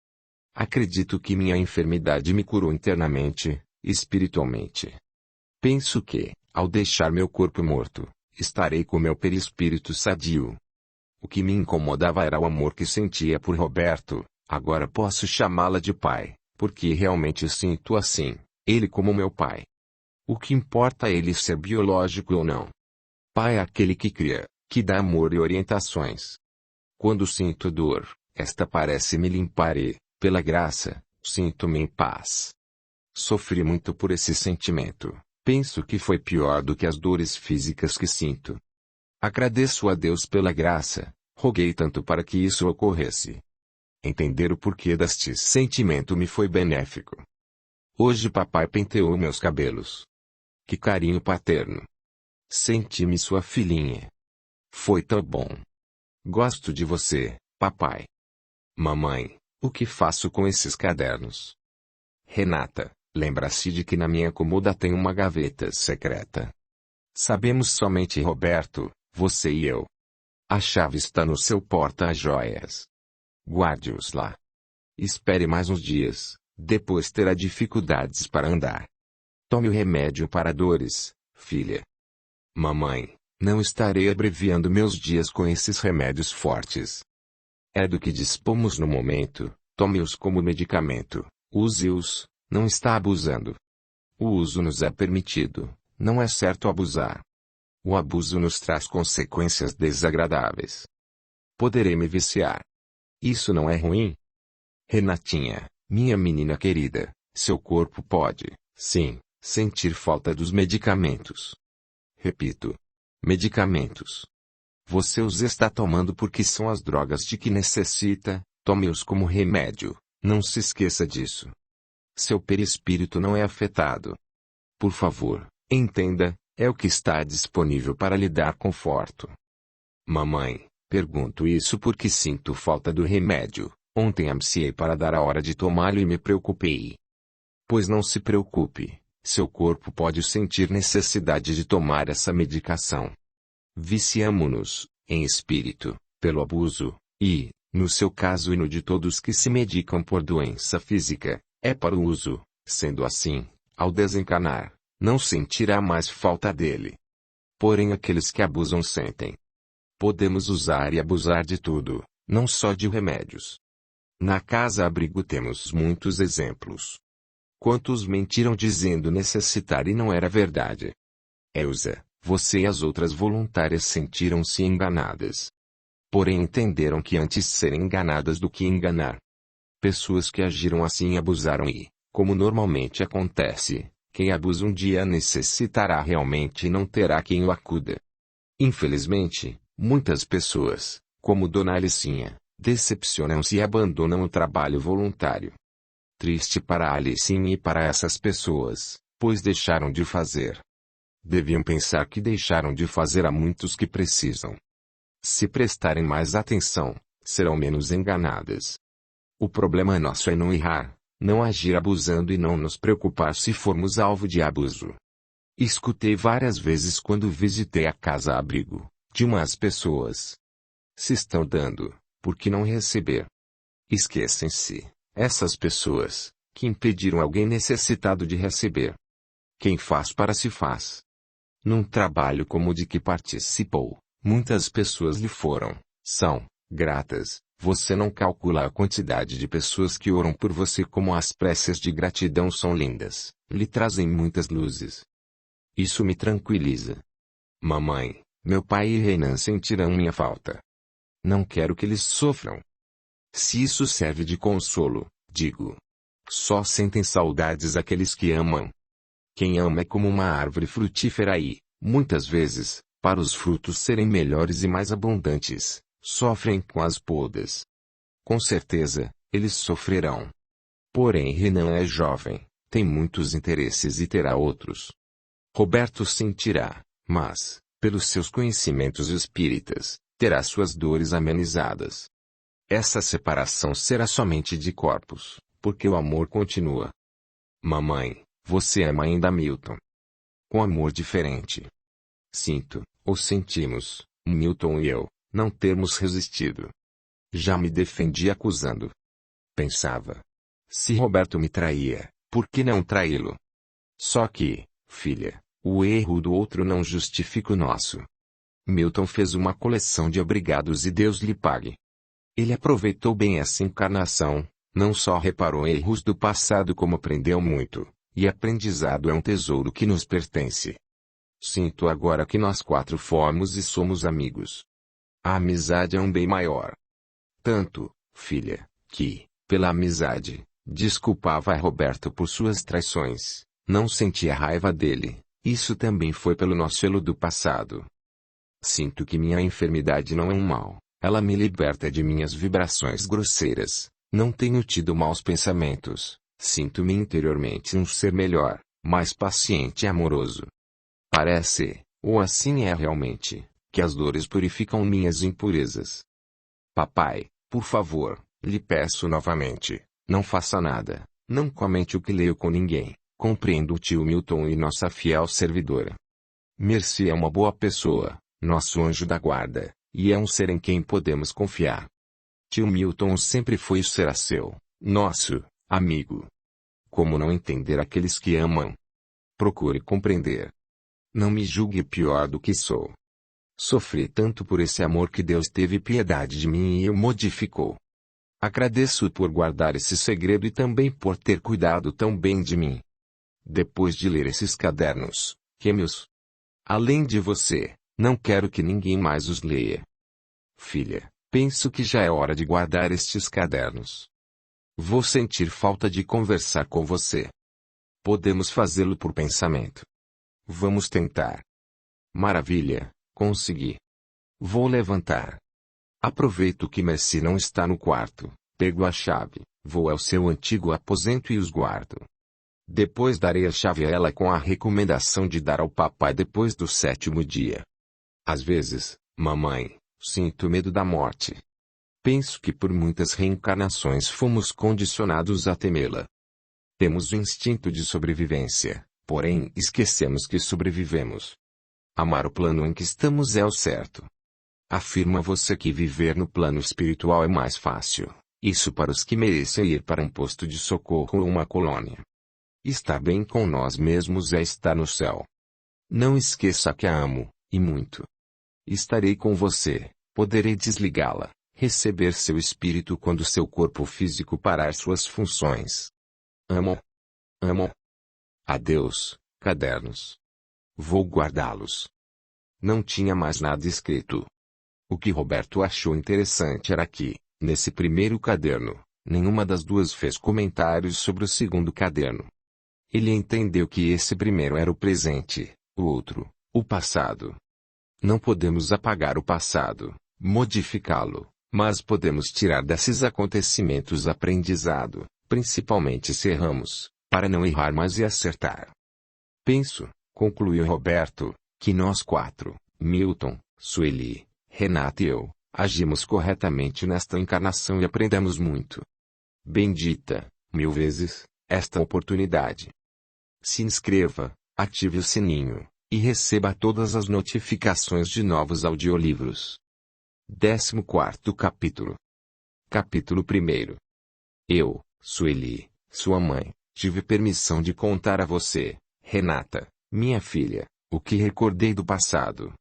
Acredito que minha enfermidade me curou internamente, espiritualmente. Penso que, ao deixar meu corpo morto, estarei com meu perispírito sadio. O que me incomodava era o amor que sentia por Roberto, agora posso chamá-la de pai, porque realmente sinto assim, ele como meu pai. O que importa é ele ser biológico ou não. Pai é aquele que cria, que dá amor e orientações. Quando sinto dor, esta parece me limpar e, pela graça, sinto-me em paz. Sofri muito por esse sentimento. Penso que foi pior do que as dores físicas que sinto. Agradeço a Deus pela graça, roguei tanto para que isso ocorresse. Entender o porquê deste sentimento me foi benéfico. Hoje papai penteou meus cabelos. Que carinho paterno. Senti-me sua filhinha. Foi tão bom. Gosto de você, papai. Mamãe, o que faço com esses cadernos? Renata, lembra-se de que na minha cômoda tem uma gaveta secreta. Sabemos somente Roberto, você e eu. A chave está no seu porta-joias. Guarde-os lá. Espere mais uns dias, depois terá dificuldades para andar. Tome o remédio para dores, filha. Mamãe, não estarei abreviando meus dias com esses remédios fortes. É do que dispomos no momento, tome-os como medicamento, use-os, não está abusando. O uso nos é permitido, não é certo abusar. O abuso nos traz consequências desagradáveis. Poderei me viciar. Isso não é ruim? Renatinha, minha menina querida, seu corpo pode, sim, sentir falta dos medicamentos. Repito. Medicamentos. Você os está tomando porque são as drogas de que necessita, tome-os como remédio, não se esqueça disso. Seu perispírito não é afetado. Por favor, entenda, é o que está disponível para lhe dar conforto. Mamãe, pergunto isso porque sinto falta do remédio. Ontem ansiei para dar a hora de tomá-lo e me preocupei. Pois não se preocupe, seu corpo pode sentir necessidade de tomar essa medicação. Viciamo-nos, em espírito, pelo abuso, e, no seu caso e no de todos que se medicam por doença física, é para o uso. Sendo assim, ao desencanar, não sentirá mais falta dele. Porém aqueles que abusam sentem. Podemos usar e abusar de tudo, não só de remédios. Na casa-abrigo temos muitos exemplos. Quantos mentiram dizendo necessitar e não era verdade? Elsa, você e as outras voluntárias sentiram-se enganadas. Porém entenderam que antes serem enganadas do que enganar. Pessoas que agiram assim abusaram e, como normalmente acontece, quem abusa um dia necessitará realmente e não terá quem o acuda. Infelizmente, muitas pessoas, como Dona Alicinha, decepcionam-se e abandonam o trabalho voluntário. Triste para a Alicinha e para essas pessoas, pois deixaram de fazer. Deviam pensar que deixaram de fazer a muitos que precisam. Se prestarem mais atenção, serão menos enganadas. O problema nosso é não errar, não agir abusando e não nos preocupar se formos alvo de abuso. Escutei várias vezes quando visitei a casa-abrigo, de umas pessoas. Se estão dando, por que não receber? Esquecem-se, essas pessoas, que impediram alguém necessitado de receber. Quem faz para si faz. Num trabalho como o de que participou, muitas pessoas lhe são, gratas. Você não calcula a quantidade de pessoas que oram por você como as preces de gratidão são lindas, lhe trazem muitas luzes. Isso me tranquiliza. Mamãe, meu pai e Renan sentirão minha falta. Não quero que eles sofram. Se isso serve de consolo, digo. Só sentem saudades aqueles que amam. Quem ama é como uma árvore frutífera e, muitas vezes, para os frutos serem melhores e mais abundantes, sofrem com as podas. Com certeza, eles sofrerão. Porém Renan é jovem, tem muitos interesses e terá outros. Roberto sentirá, mas, pelos seus conhecimentos espíritas, terá suas dores amenizadas. Essa separação será somente de corpos, porque o amor continua. Mamãe, você ama ainda Milton. Com amor diferente. Sinto, ou sentimos, Milton e eu, não termos resistido. Já me defendi acusando. Pensava. Se Roberto me traía, por que não traí-lo? Só que, filha, o erro do outro não justifica o nosso. Milton fez uma coleção de obrigados e Deus lhe pague. Ele aproveitou bem essa encarnação, não só reparou em erros do passado como aprendeu muito, e aprendizado é um tesouro que nos pertence. Sinto agora que nós quatro fomos e somos amigos. A amizade é um bem maior. Tanto, filha, que, pela amizade, desculpava a Roberto por suas traições, não sentia raiva dele, isso também foi pelo nosso elo do passado. Sinto que minha enfermidade não é um mal, ela me liberta de minhas vibrações grosseiras, não tenho tido maus pensamentos, sinto-me interiormente um ser melhor, mais paciente e amoroso. Parece, ou assim é realmente, que as dores purificam minhas impurezas. Papai, por favor, lhe peço novamente, não faça nada, não comente o que leio com ninguém, compreendo o tio Milton e nossa fiel servidora. Mercy é uma boa pessoa, nosso anjo da guarda, e é um ser em quem podemos confiar. Tio Milton sempre foi e será seu, nosso, amigo. Como não entender aqueles que amam? Procure compreender. Não me julgue pior do que sou. Sofri tanto por esse amor que Deus teve piedade de mim e o modificou. Agradeço por guardar esse segredo e também por ter cuidado tão bem de mim. Depois de ler esses cadernos, queime-os. Além de você, não quero que ninguém mais os leia. Filha, penso que já é hora de guardar estes cadernos. Vou sentir falta de conversar com você. Podemos fazê-lo por pensamento. Vamos tentar. Maravilha, consegui. Vou levantar. Aproveito que Mercy não está no quarto, pego a chave, vou ao seu antigo aposento e os guardo. Depois darei a chave a ela com a recomendação de dar ao papai depois do 7º dia. Às vezes, mamãe, sinto medo da morte. Penso que por muitas reencarnações fomos condicionados a temê-la. Temos o instinto de sobrevivência, porém esquecemos que sobrevivemos. Amar o plano em que estamos é o certo. Afirma você que viver no plano espiritual é mais fácil. Isso para os que merecem ir para um posto de socorro ou uma colônia. Estar bem com nós mesmos é estar no céu. Não esqueça que a amo, e muito. Estarei com você, poderei desligá-la, receber seu espírito quando seu corpo físico parar suas funções. Amo. Amo. Adeus, cadernos. Vou guardá-los. Não tinha mais nada escrito. O que Roberto achou interessante era que, nesse primeiro caderno, nenhuma das duas fez comentários sobre o segundo caderno. Ele entendeu que esse primeiro era o presente, o outro, o passado. Não podemos apagar o passado, modificá-lo, mas podemos tirar desses acontecimentos aprendizado, principalmente se erramos, para não errar mais e acertar. Penso, concluiu Roberto, que nós quatro, Milton, Sueli, Renata e eu, agimos corretamente nesta encarnação e aprendemos muito. Bendita, 1000 vezes, esta oportunidade. Se inscreva, ative o sininho, e receba todas as notificações de novos audiolivros. 14º capítulo. Capítulo 1. Eu, Sueli, sua mãe, tive permissão de contar a você, Renata, minha filha, o que recordei do passado.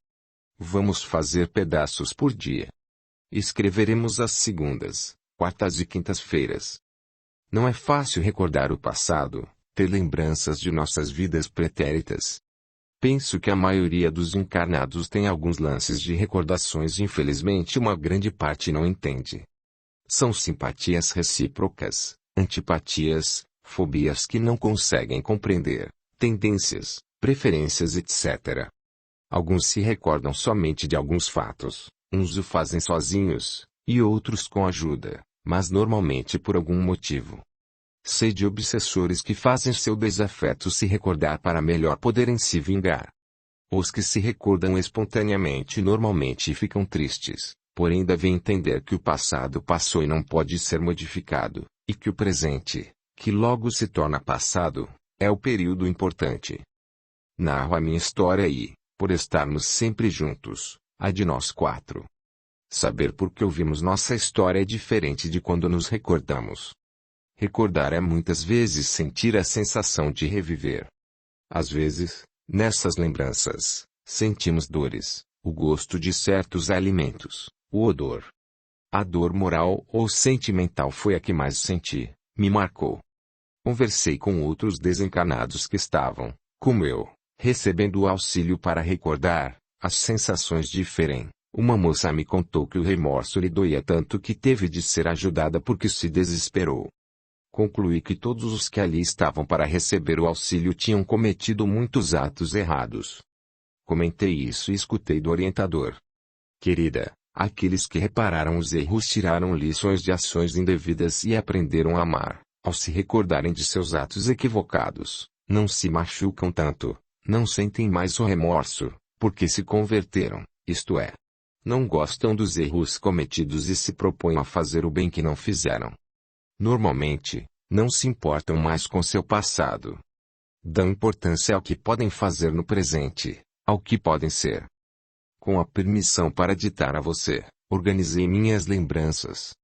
Vamos fazer pedaços por dia. Escreveremos às segundas, quartas e quintas-feiras. Não é fácil recordar o passado, ter lembranças de nossas vidas pretéritas. Penso que a maioria dos encarnados tem alguns lances de recordações e infelizmente uma grande parte não entende. São simpatias recíprocas, antipatias, fobias que não conseguem compreender, tendências, preferências etc. Alguns se recordam somente de alguns fatos, uns o fazem sozinhos, e outros com ajuda, mas normalmente por algum motivo. Sei de obsessores que fazem seu desafeto se recordar para melhor poderem se vingar. Os que se recordam espontaneamente normalmente ficam tristes, porém devem entender que o passado passou e não pode ser modificado, e que o presente, que logo se torna passado, é o período importante. Narro a minha história e, por estarmos sempre juntos, a de nós quatro. Saber por que ouvimos nossa história é diferente de quando nos recordamos. Recordar é muitas vezes sentir a sensação de reviver. Às vezes, nessas lembranças, sentimos dores, o gosto de certos alimentos, o odor. A dor moral ou sentimental foi a que mais senti, me marcou. Conversei com outros desencarnados que estavam, como eu, recebendo o auxílio para recordar, as sensações diferem. Uma moça me contou que o remorso lhe doía tanto que teve de ser ajudada porque se desesperou. Concluí que todos os que ali estavam para receber o auxílio tinham cometido muitos atos errados. Comentei isso e escutei do orientador. Querida, aqueles que repararam os erros tiraram lições de ações indevidas e aprenderam a amar, ao se recordarem de seus atos equivocados, não se machucam tanto, não sentem mais o remorso, porque se converteram, isto é, não gostam dos erros cometidos e se propõem a fazer o bem que não fizeram. Normalmente, não se importam mais com seu passado. Dão importância ao que podem fazer no presente, ao que podem ser. Com a permissão para ditar a você, organizei minhas lembranças.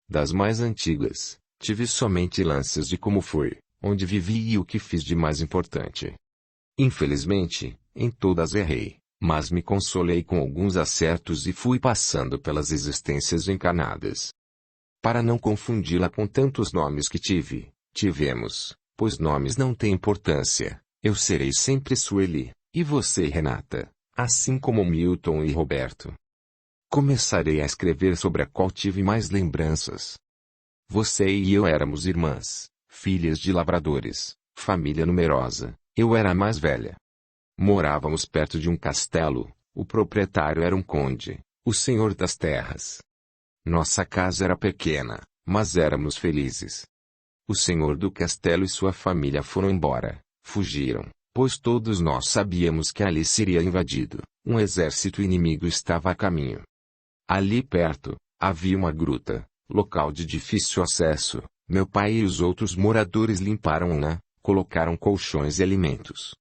Das mais antigas, tive somente lances de como foi, onde vivi e o que fiz de mais importante. Infelizmente, em todas errei, mas me consolei com alguns acertos e fui passando pelas existências encarnadas. Para não confundi-la com tantos nomes que tivemos, pois nomes não têm importância, eu serei sempre Sueli, e você Renata, assim como Milton e Roberto. Começarei a escrever sobre a qual tive mais lembranças. Você e eu éramos irmãs, filhas de lavradores, família numerosa, eu era a mais velha. Morávamos perto de um castelo, o proprietário era um conde, o senhor das terras. Nossa casa era pequena, mas éramos felizes. O senhor do castelo e sua família foram embora, fugiram, pois todos nós sabíamos que ali seria invadido, um exército inimigo estava a caminho. Ali perto, havia uma gruta, local de difícil acesso, meu pai e os outros moradores limparam-na, colocaram colchões e alimentos.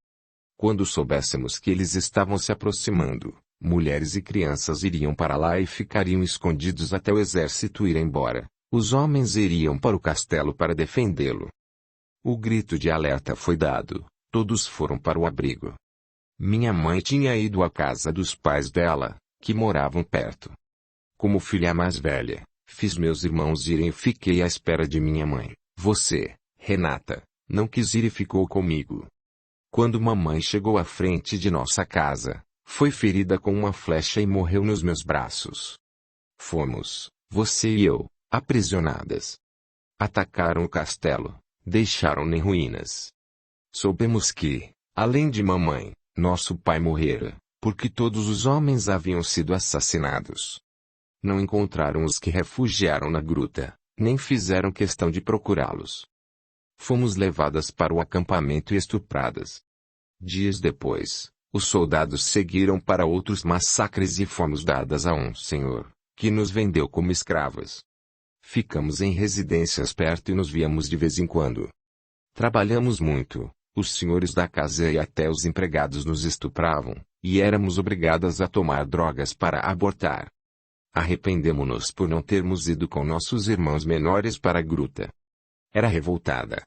Quando soubéssemos que eles estavam se aproximando, mulheres e crianças iriam para lá e ficariam escondidos até o exército ir embora. Os homens iriam para o castelo para defendê-lo. O grito de alerta foi dado, todos foram para o abrigo. Minha mãe tinha ido à casa dos pais dela, que moravam perto. Como filha mais velha, fiz meus irmãos irem e fiquei à espera de minha mãe. Você, Renata, não quis ir e ficou comigo. Quando mamãe chegou à frente de nossa casa, foi ferida com uma flecha e morreu nos meus braços. Fomos, você e eu, aprisionadas. Atacaram o castelo, deixaram-no em ruínas. Soubemos que, além de mamãe, nosso pai morrera, porque todos os homens haviam sido assassinados. Não encontraram os que refugiaram na gruta, nem fizeram questão de procurá-los. Fomos levadas para o acampamento e estupradas. Dias depois, os soldados seguiram para outros massacres e fomos dadas a um senhor, que nos vendeu como escravas. Ficamos em residências perto e nos víamos de vez em quando. Trabalhamos muito, os senhores da casa e até os empregados nos estupravam, e éramos obrigadas a tomar drogas para abortar. Arrependemo-nos por não termos ido com nossos irmãos menores para a gruta. Era revoltada.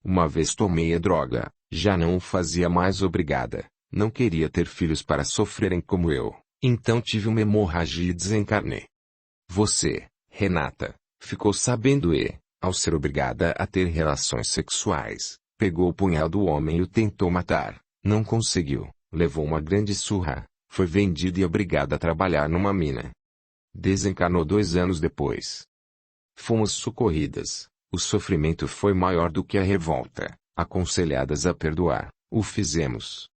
Uma vez tomei a droga, já não o fazia mais obrigada, não queria ter filhos para sofrerem como eu, então tive uma hemorragia e desencarnei. Você, Renata, ficou sabendo e, ao ser obrigada a ter relações sexuais, pegou o punhal do homem e o tentou matar, não conseguiu, levou uma grande surra, foi vendida e obrigada a trabalhar numa mina. Desencarnou 2 anos depois. Fomos socorridas, o sofrimento foi maior do que a revolta, aconselhadas a perdoar, o fizemos.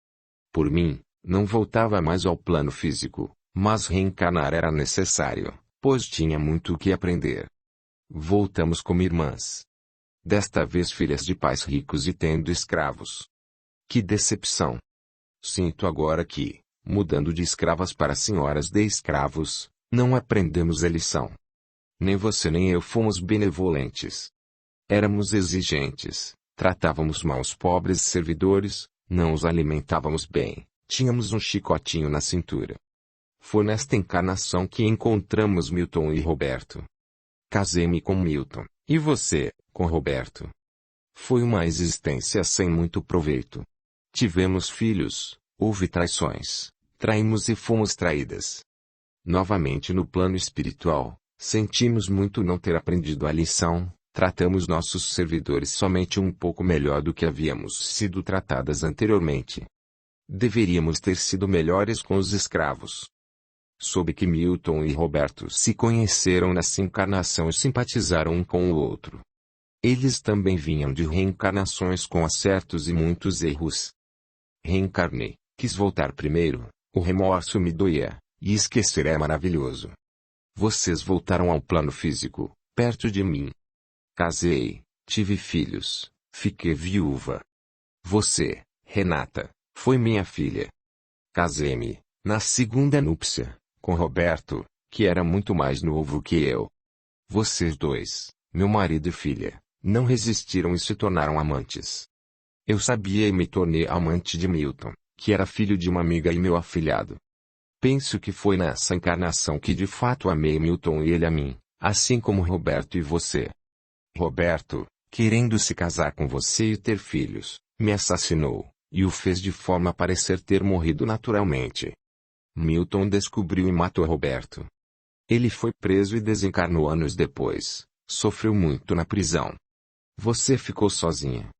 Por mim, não voltava mais ao plano físico, mas reencarnar era necessário, pois tinha muito o que aprender. Voltamos como irmãs. Desta vez filhas de pais ricos e tendo escravos. Que decepção! Sinto agora que, mudando de escravas para senhoras de escravos, não aprendemos a lição. Nem você nem eu fomos benevolentes. Éramos exigentes, tratávamos mal os pobres servidores, não os alimentávamos bem, tínhamos um chicotinho na cintura. Foi nesta encarnação que encontramos Milton e Roberto. Casei-me com Milton, e você, com Roberto. Foi uma existência sem muito proveito. Tivemos filhos, houve traições, traímos e fomos traídas. Novamente no plano espiritual, sentimos muito não ter aprendido a lição, tratamos nossos servidores somente um pouco melhor do que havíamos sido tratadas anteriormente. Deveríamos ter sido melhores com os escravos. Soube que Milton e Roberto se conheceram nessa encarnação e simpatizaram um com o outro. Eles também vinham de reencarnações com acertos e muitos erros. Reencarnei, quis voltar primeiro, o remorso me doía, e esquecer é maravilhoso. Vocês voltaram ao plano físico, perto de mim. Casei, tive filhos, fiquei viúva. Você, Renata, foi minha filha. Casei-me, na segunda núpcia, com Roberto, que era muito mais novo que eu. Vocês dois, meu marido e filha, não resistiram e se tornaram amantes. Eu sabia e me tornei amante de Milton, que era filho de uma amiga e meu afilhado. Penso que foi nessa encarnação que de fato amei Milton e ele a mim, assim como Roberto e você. Roberto, querendo se casar com você e ter filhos, me assassinou, e o fez de forma a parecer ter morrido naturalmente. Milton descobriu e matou Roberto. Ele foi preso e desencarnou anos depois. Sofreu muito na prisão. Você ficou sozinha.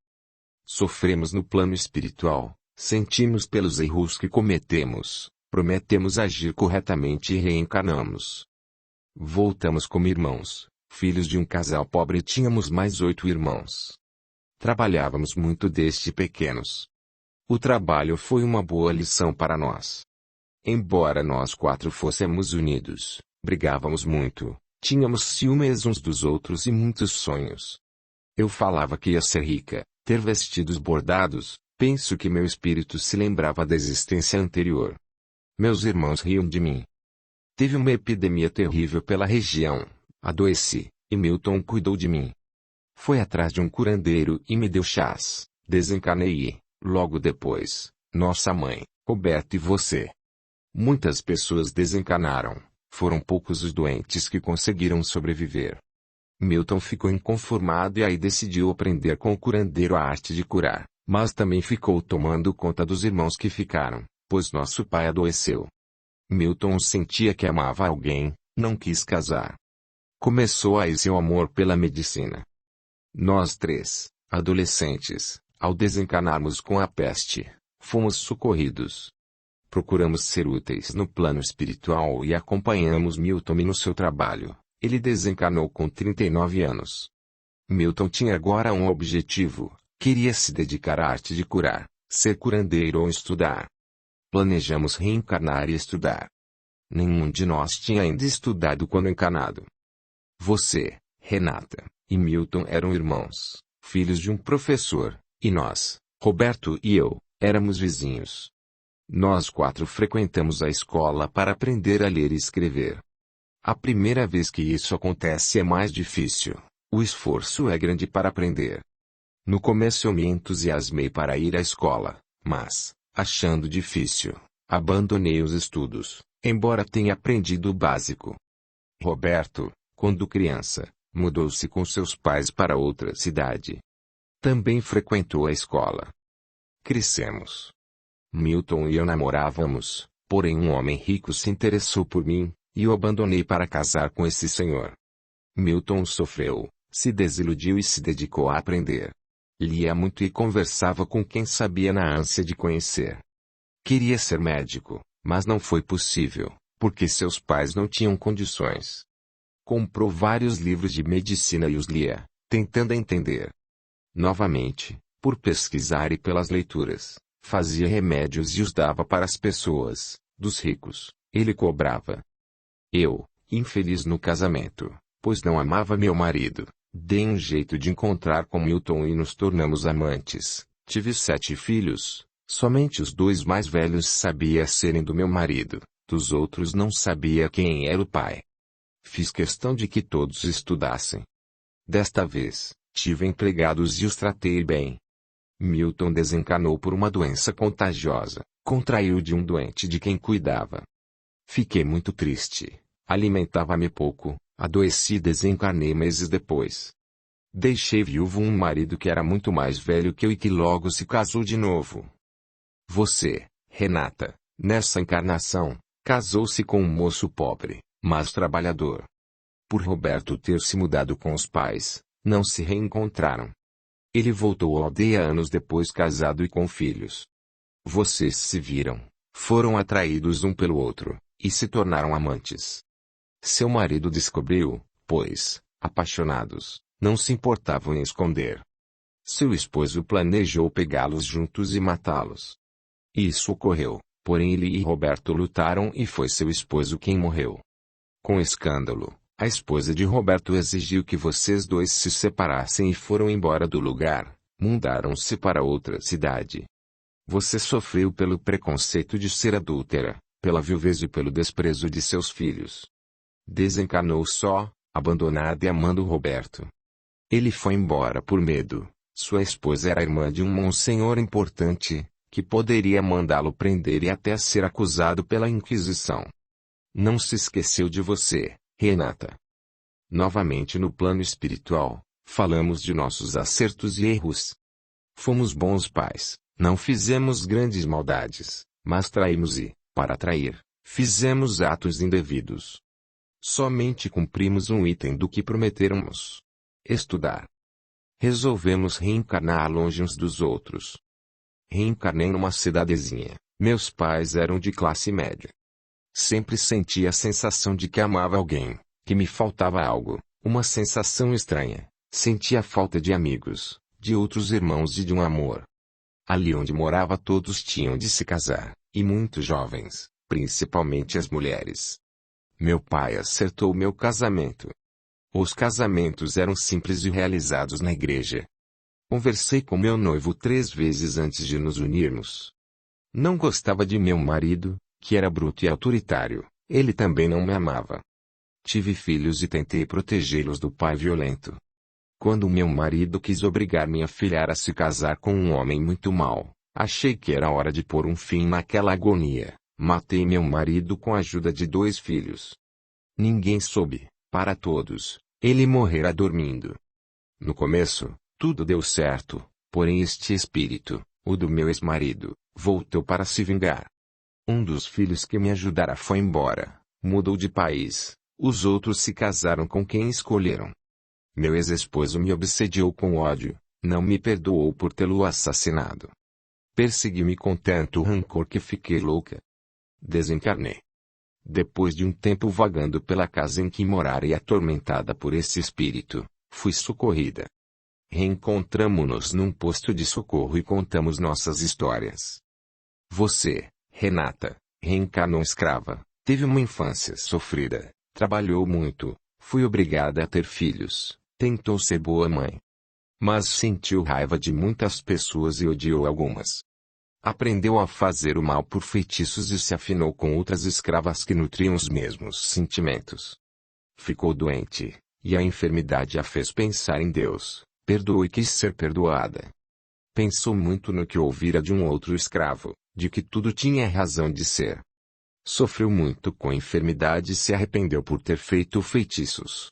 Sofremos no plano espiritual, sentimos pelos erros que cometemos, prometemos agir corretamente e reencarnamos. Voltamos como irmãos, filhos de um casal pobre e tínhamos mais 8 irmãos. Trabalhávamos muito desde pequenos. O trabalho foi uma boa lição para nós. Embora nós 4 fôssemos unidos, brigávamos muito, tínhamos ciúmes uns dos outros e muitos sonhos. Eu falava que ia ser rica, ter vestidos bordados, penso que meu espírito se lembrava da existência anterior. Meus irmãos riam de mim. Teve uma epidemia terrível pela região, adoeci, e Milton cuidou de mim. Foi atrás de um curandeiro e me deu chás, desencarnei e, logo depois, nossa mãe, Roberto e você. Muitas pessoas desencarnaram, foram poucos os doentes que conseguiram sobreviver. Milton ficou inconformado e aí decidiu aprender com o curandeiro a arte de curar, mas também ficou tomando conta dos irmãos que ficaram, pois nosso pai adoeceu. Milton sentia que amava alguém, não quis casar. Começou aí seu amor pela medicina. Nós 3, adolescentes, ao desencarnarmos com a peste, fomos socorridos. Procuramos ser úteis no plano espiritual e acompanhamos Milton no seu trabalho. Ele desencarnou com 39 anos. Milton tinha agora um objetivo, queria se dedicar à arte de curar, ser curandeiro ou estudar. Planejamos reencarnar e estudar. Nenhum de nós tinha ainda estudado quando encarnado. Você, Renata, e Milton eram irmãos, filhos de um professor, e nós, Roberto e eu, éramos vizinhos. Nós 4 frequentamos a escola para aprender a ler e escrever. A primeira vez que isso acontece é mais difícil. O esforço é grande para aprender. No começo eu me entusiasmei para ir à escola, mas, achando difícil, abandonei os estudos, embora tenha aprendido o básico. Roberto, quando criança, mudou-se com seus pais para outra cidade. Também frequentou a escola. Crescemos. Milton e eu namorávamos, porém um homem rico se interessou por mim, e o abandonei para casar com esse senhor. Milton sofreu, se desiludiu e se dedicou a aprender. Lia muito e conversava com quem sabia na ânsia de conhecer. Queria ser médico, mas não foi possível, porque seus pais não tinham condições. Comprou vários livros de medicina e os lia, tentando entender. Novamente, por pesquisar e pelas leituras, fazia remédios e os dava para as pessoas, dos ricos, ele cobrava. Eu, infeliz no casamento, pois não amava meu marido, dei um jeito de encontrar com Milton e nos tornamos amantes. Tive 7 filhos, somente os 2 mais velhos sabia serem do meu marido, dos outros não sabia quem era o pai. Fiz questão de que todos estudassem. Desta vez, tive empregados e os tratei bem. Milton desencanou por uma doença contagiosa, contraiu de um doente de quem cuidava. Fiquei muito triste, alimentava-me pouco, adoeci e desencarnei meses depois. Deixei viúvo um marido que era muito mais velho que eu e que logo se casou de novo. Você, Renata, nessa encarnação, casou-se com um moço pobre, mas trabalhador. Por Roberto ter se mudado com os pais, não se reencontraram. Ele voltou à aldeia anos depois casado e com filhos. Vocês se viram, foram atraídos um pelo outro, e se tornaram amantes. Seu marido descobriu, pois, apaixonados, não se importavam em esconder. Seu esposo planejou pegá-los juntos e matá-los. Isso ocorreu, porém ele e Roberto lutaram e foi seu esposo quem morreu. Com escândalo, a esposa de Roberto exigiu que vocês 2 se separassem e foram embora do lugar, mudaram-se para outra cidade. Você sofreu pelo preconceito de ser adúltera, pela viuvez e pelo desprezo de seus filhos. Desencarnou só, abandonada e amando Roberto. Ele foi embora por medo. Sua esposa era irmã de um monsenhor importante, que poderia mandá-lo prender e até ser acusado pela Inquisição. Não se esqueceu de você, Renata. Novamente no plano espiritual, falamos de nossos acertos e erros. Fomos bons pais, não fizemos grandes maldades, mas traímos e, para trair, fizemos atos indevidos. Somente cumprimos um item do que prometéramos: estudar. Resolvemos reencarnar longe uns dos outros. Reencarnei numa cidadezinha. Meus pais eram de classe média. Sempre senti a sensação de que amava alguém, que me faltava algo, uma sensação estranha. Sentia a falta de amigos, de outros irmãos e de um amor. Ali onde morava todos tinham de se casar, e muitos jovens, principalmente as mulheres. Meu pai acertou meu casamento. Os casamentos eram simples e realizados na igreja. Conversei com meu noivo 3 vezes antes de nos unirmos. Não gostava de meu marido, que era bruto e autoritário. Ele também não me amava. Tive filhos e tentei protegê-los do pai violento. Quando meu marido quis obrigar minha filha a se casar com um homem muito mau, achei que era hora de pôr um fim naquela agonia. Matei meu marido com a ajuda de 2 filhos. Ninguém soube, para todos, ele morrera dormindo. No começo, tudo deu certo, porém este espírito, o do meu ex-marido, voltou para se vingar. Um dos filhos que me ajudara foi embora, mudou de país, os outros se casaram com quem escolheram. Meu ex-esposo me obsediou com ódio, não me perdoou por tê-lo assassinado. Persegui-me com tanto rancor que fiquei louca. Desencarnei. Depois de um tempo vagando pela casa em que morara e atormentada por esse espírito, fui socorrida. Reencontramo-nos num posto de socorro e contamos nossas histórias. Você, Renata, reencarnou escrava, teve uma infância sofrida, trabalhou muito, foi obrigada a ter filhos, tentou ser boa mãe. Mas sentiu raiva de muitas pessoas e odiou algumas. Aprendeu a fazer o mal por feitiços e se afinou com outras escravas que nutriam os mesmos sentimentos. Ficou doente, e a enfermidade a fez pensar em Deus. Perdoou e quis ser perdoada. Pensou muito no que ouvira de um outro escravo, de que tudo tinha razão de ser. Sofreu muito com a enfermidade e se arrependeu por ter feito feitiços.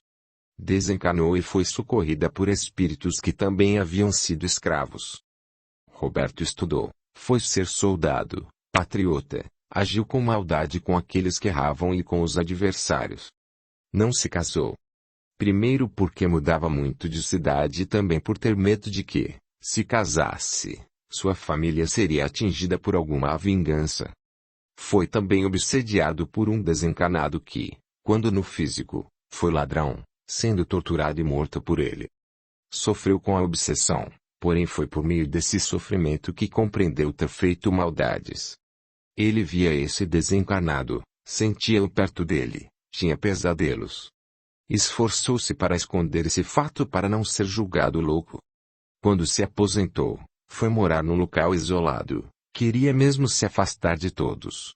Desencarnou e foi socorrida por espíritos que também haviam sido escravos. Roberto estudou, foi ser soldado, patriota, agiu com maldade com aqueles que erravam e com os adversários. Não se casou. Primeiro porque mudava muito de cidade e também por ter medo de que, se casasse, sua família seria atingida por alguma vingança. Foi também obsediado por um desencarnado que, quando no físico, foi ladrão, sendo torturado e morto por ele. Sofreu com a obsessão, porém foi por meio desse sofrimento que compreendeu ter feito maldades. Ele via esse desencarnado, sentia-o perto dele, tinha pesadelos. Esforçou-se para esconder esse fato para não ser julgado louco. Quando se aposentou, foi morar num local isolado, queria mesmo se afastar de todos.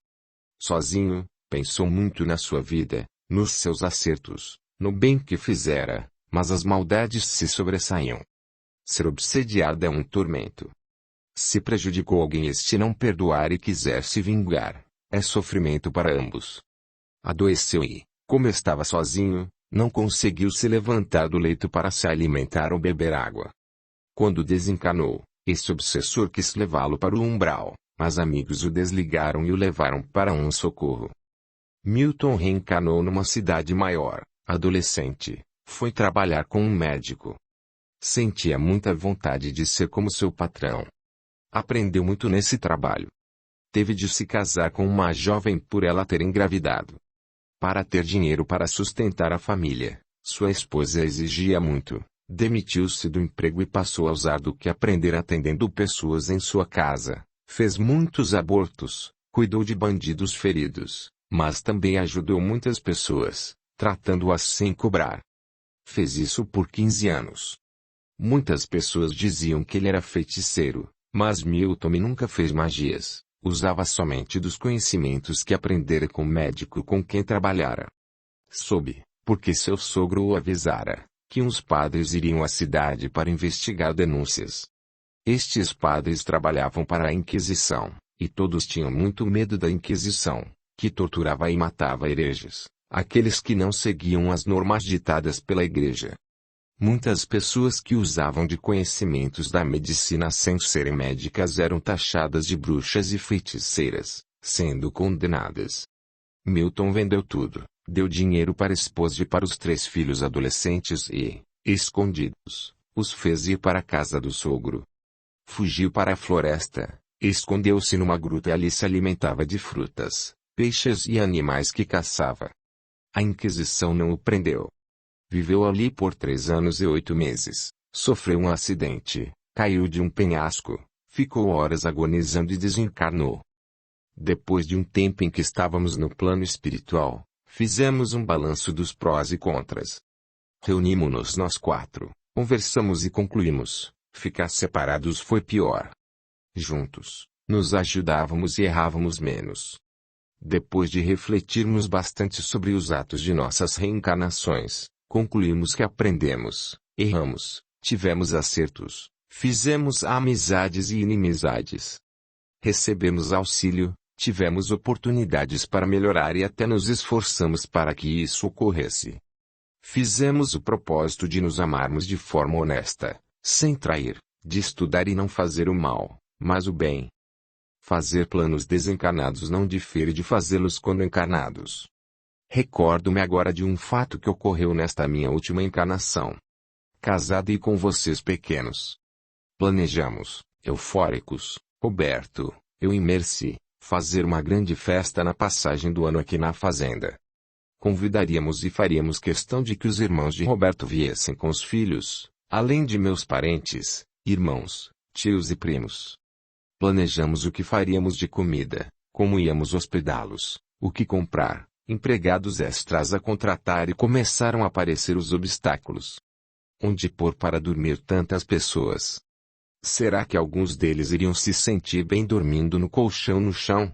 Sozinho, pensou muito na sua vida, nos seus acertos, no bem que fizera, mas as maldades se sobressaíam. Ser obsediado é um tormento. Se prejudicou alguém este não perdoar e quiser se vingar, é sofrimento para ambos. Adoeceu e, como estava sozinho, não conseguiu se levantar do leito para se alimentar ou beber água. Quando desencarnou, esse obsessor quis levá-lo para o umbral, mas amigos o desligaram e o levaram para um socorro. Milton reencarnou numa cidade maior, adolescente, foi trabalhar com um médico. Sentia muita vontade de ser como seu patrão. Aprendeu muito nesse trabalho. Teve de se casar com uma jovem por ela ter engravidado. Para ter dinheiro para sustentar a família, sua esposa exigia muito. Demitiu-se do emprego e passou a usar do que aprender atendendo pessoas em sua casa. Fez muitos abortos, cuidou de bandidos feridos, mas também ajudou muitas pessoas, tratando-as sem cobrar. Fez isso por 15 anos. Muitas pessoas diziam que ele era feiticeiro, mas Milton nunca fez magias. Usava somente dos conhecimentos que aprendera com o médico com quem trabalhara. Soube, porque seu sogro o avisara, que uns padres iriam à cidade para investigar denúncias. Estes padres trabalhavam para a Inquisição, e todos tinham muito medo da Inquisição, que torturava e matava hereges, aqueles que não seguiam as normas ditadas pela Igreja. Muitas pessoas que usavam de conhecimentos da medicina sem serem médicas eram taxadas de bruxas e feiticeiras, sendo condenadas. Milton vendeu tudo, deu dinheiro para a esposa e para os 3 filhos adolescentes e, escondidos, os fez ir para a casa do sogro. Fugiu para a floresta, escondeu-se numa gruta e ali se alimentava de frutas, peixes e animais que caçava. A Inquisição não o prendeu. Viveu ali por 3 anos e 8 meses, sofreu um acidente, caiu de um penhasco, ficou horas agonizando e desencarnou. Depois de um tempo em que estávamos no plano espiritual, fizemos um balanço dos prós e contras. Reunimos-nos nós 4, conversamos e concluímos: ficar separados foi pior. Juntos, nos ajudávamos e errávamos menos. Depois de refletirmos bastante sobre os atos de nossas reencarnações, concluímos que aprendemos, erramos, tivemos acertos, fizemos amizades e inimizades. Recebemos auxílio, tivemos oportunidades para melhorar e até nos esforçamos para que isso ocorresse. Fizemos o propósito de nos amarmos de forma honesta, sem trair, de estudar e não fazer o mal, mas o bem. Fazer planos desencarnados não difere de fazê-los quando encarnados. Recordo-me agora de um fato que ocorreu nesta minha última encarnação. Casado e com vocês pequenos. Planejamos, eufóricos, Roberto, eu e Mercy, fazer uma grande festa na passagem do ano aqui na fazenda. Convidaríamos e faríamos questão de que os irmãos de Roberto viessem com os filhos, além de meus parentes, irmãos, tios e primos. Planejamos o que faríamos de comida, como íamos hospedá-los, o que comprar, empregados extras a contratar e começaram a aparecer os obstáculos. Onde pôr para dormir tantas pessoas? Será que alguns deles iriam se sentir bem dormindo no colchão no chão?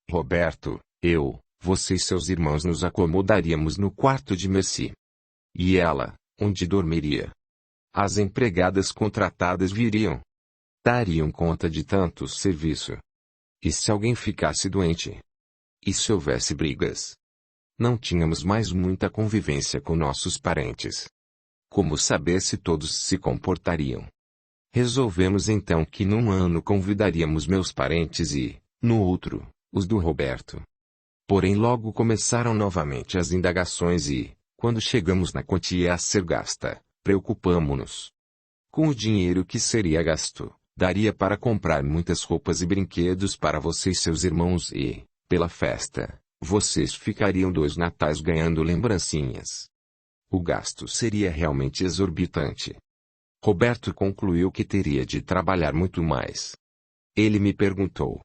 Roberto, eu, você e seus irmãos nos acomodaríamos no quarto de Mercy. E ela, onde dormiria? As empregadas contratadas viriam. Dariam conta de tanto serviço. E se alguém ficasse doente? E se houvesse brigas? Não tínhamos mais muita convivência com nossos parentes. Como saber se todos se comportariam? Resolvemos então que num ano convidaríamos meus parentes e, no outro, os do Roberto. Porém logo começaram novamente as indagações e, quando chegamos na quantia a ser gasta, preocupamo-nos. Com o dinheiro que seria gasto, daria para comprar muitas roupas e brinquedos para você e seus irmãos e, pela festa, vocês ficariam 2 natais ganhando lembrancinhas. O gasto seria realmente exorbitante. Roberto concluiu que teria de trabalhar muito mais. Ele me perguntou: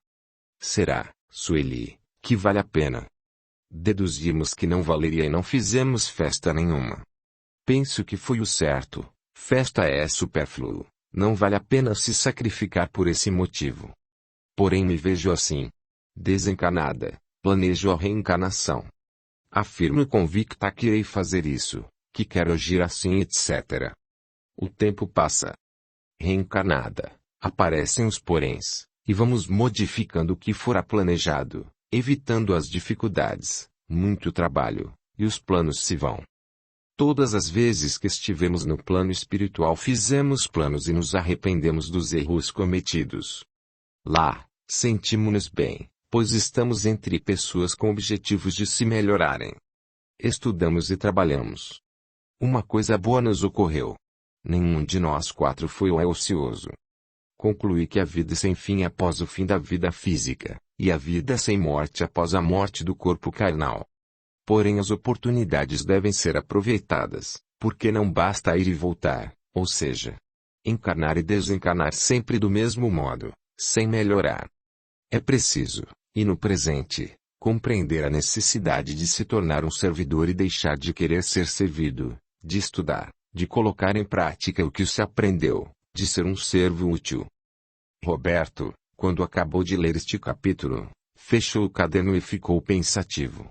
será, Sueli, que vale a pena? Deduzimos que não valeria e não fizemos festa nenhuma. Penso que foi o certo, festa é supérfluo, não vale a pena se sacrificar por esse motivo. Porém me vejo assim. Desencarnada, planejo a reencarnação. Afirmo convicta que irei fazer isso, que quero agir assim etc. O tempo passa. Reencarnada, aparecem os poréns, e vamos modificando o que fora planejado, evitando as dificuldades, muito trabalho, e os planos se vão. Todas as vezes que estivemos no plano espiritual fizemos planos e nos arrependemos dos erros cometidos. Lá, sentimos-nos bem, pois estamos entre pessoas com objetivos de se melhorarem. Estudamos e trabalhamos. Uma coisa boa nos ocorreu. Nenhum de nós 4 foi ocioso. Concluí que a vida sem fim após o fim da vida física, e a vida sem morte após a morte do corpo carnal. Porém as oportunidades devem ser aproveitadas, porque não basta ir e voltar, ou seja, encarnar e desencarnar sempre do mesmo modo, sem melhorar. É preciso, e no presente, compreender a necessidade de se tornar um servidor e deixar de querer ser servido, de estudar, de colocar em prática o que se aprendeu, de ser um servo útil. Roberto, quando acabou de ler este capítulo, fechou o caderno e ficou pensativo.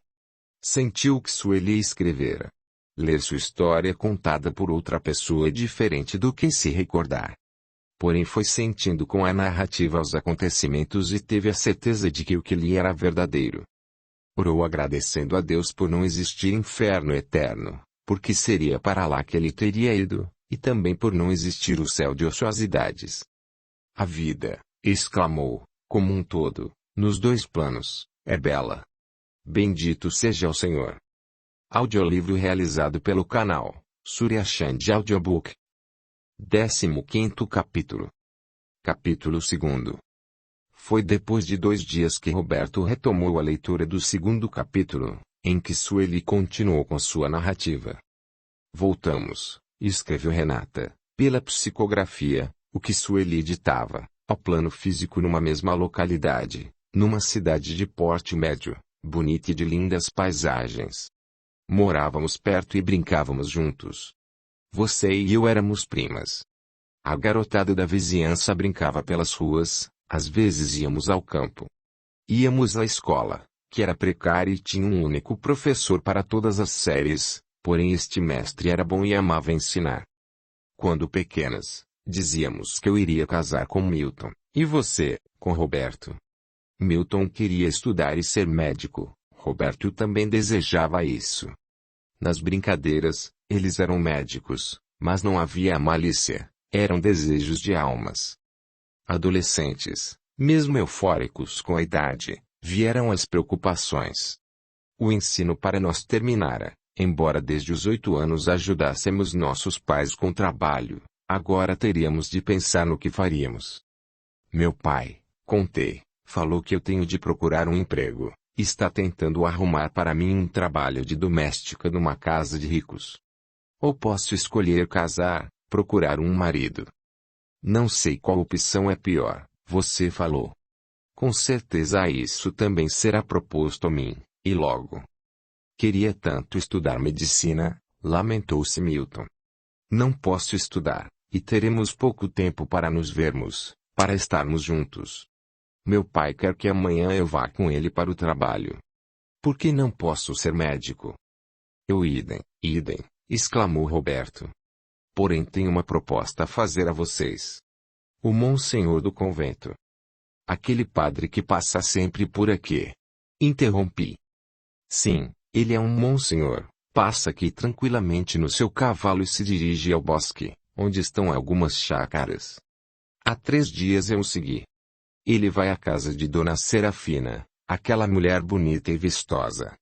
Sentiu que Sueli escrevera. Ler sua história contada por outra pessoa é diferente do que se recordar. porém foi sentindo com a narrativa os acontecimentos e teve a certeza de que o que li era verdadeiro. Orou agradecendo a Deus por não existir inferno eterno, porque seria para lá que ele teria ido, e também por não existir o céu de ociosidades. A vida, exclamou, como um todo, nos dois planos, é bela. Bendito seja o Senhor. Audiolivro realizado pelo canal Surya Chand Audiobook. 15º capítulo. Capítulo 2. Foi depois de 2 dias que Roberto retomou a leitura do 2º capítulo, em que Sueli continuou com sua narrativa. Voltamos, escreveu Renata, pela psicografia, o que Sueli ditava, ao plano físico numa mesma localidade, numa cidade de porte médio, bonita e de lindas paisagens. Morávamos perto e brincávamos juntos. Você e eu éramos primas. A garotada da vizinhança brincava pelas ruas, às vezes íamos ao campo. Íamos à escola, que era precária e tinha um único professor para todas as séries, porém este mestre era bom e amava ensinar. Quando pequenas, dizíamos que eu iria casar com Milton, e você, com Roberto. Milton queria estudar e ser médico, Roberto também desejava isso. Nas brincadeiras, eles eram médicos, mas não havia malícia, eram desejos de almas. Adolescentes, mesmo eufóricos com a idade, vieram as preocupações. O ensino para nós terminara, embora desde os 8 anos ajudássemos nossos pais com trabalho, agora teríamos de pensar no que faríamos. Meu pai, contei, falou que eu tenho de procurar um emprego. Está tentando arrumar para mim um trabalho de doméstica numa casa de ricos. Ou posso escolher casar, procurar um marido. Não sei qual opção é pior, você falou. Com certeza isso também será proposto a mim, e logo. Queria tanto estudar medicina, lamentou-se Milton. Não posso estudar, e teremos pouco tempo para nos vermos, para estarmos juntos. Meu pai quer que amanhã eu vá com ele para o trabalho. Por que não posso ser médico? Eu idem, exclamou Roberto. Porém tenho uma proposta a fazer a vocês. O monsenhor do convento. Aquele padre que passa sempre por aqui. Interrompi. Sim, ele é um monsenhor, passa aqui tranquilamente no seu cavalo e se dirige ao bosque, onde estão algumas chácaras. Há 3 dias eu o segui. Ele vai à casa de Dona Serafina, aquela mulher bonita e vistosa.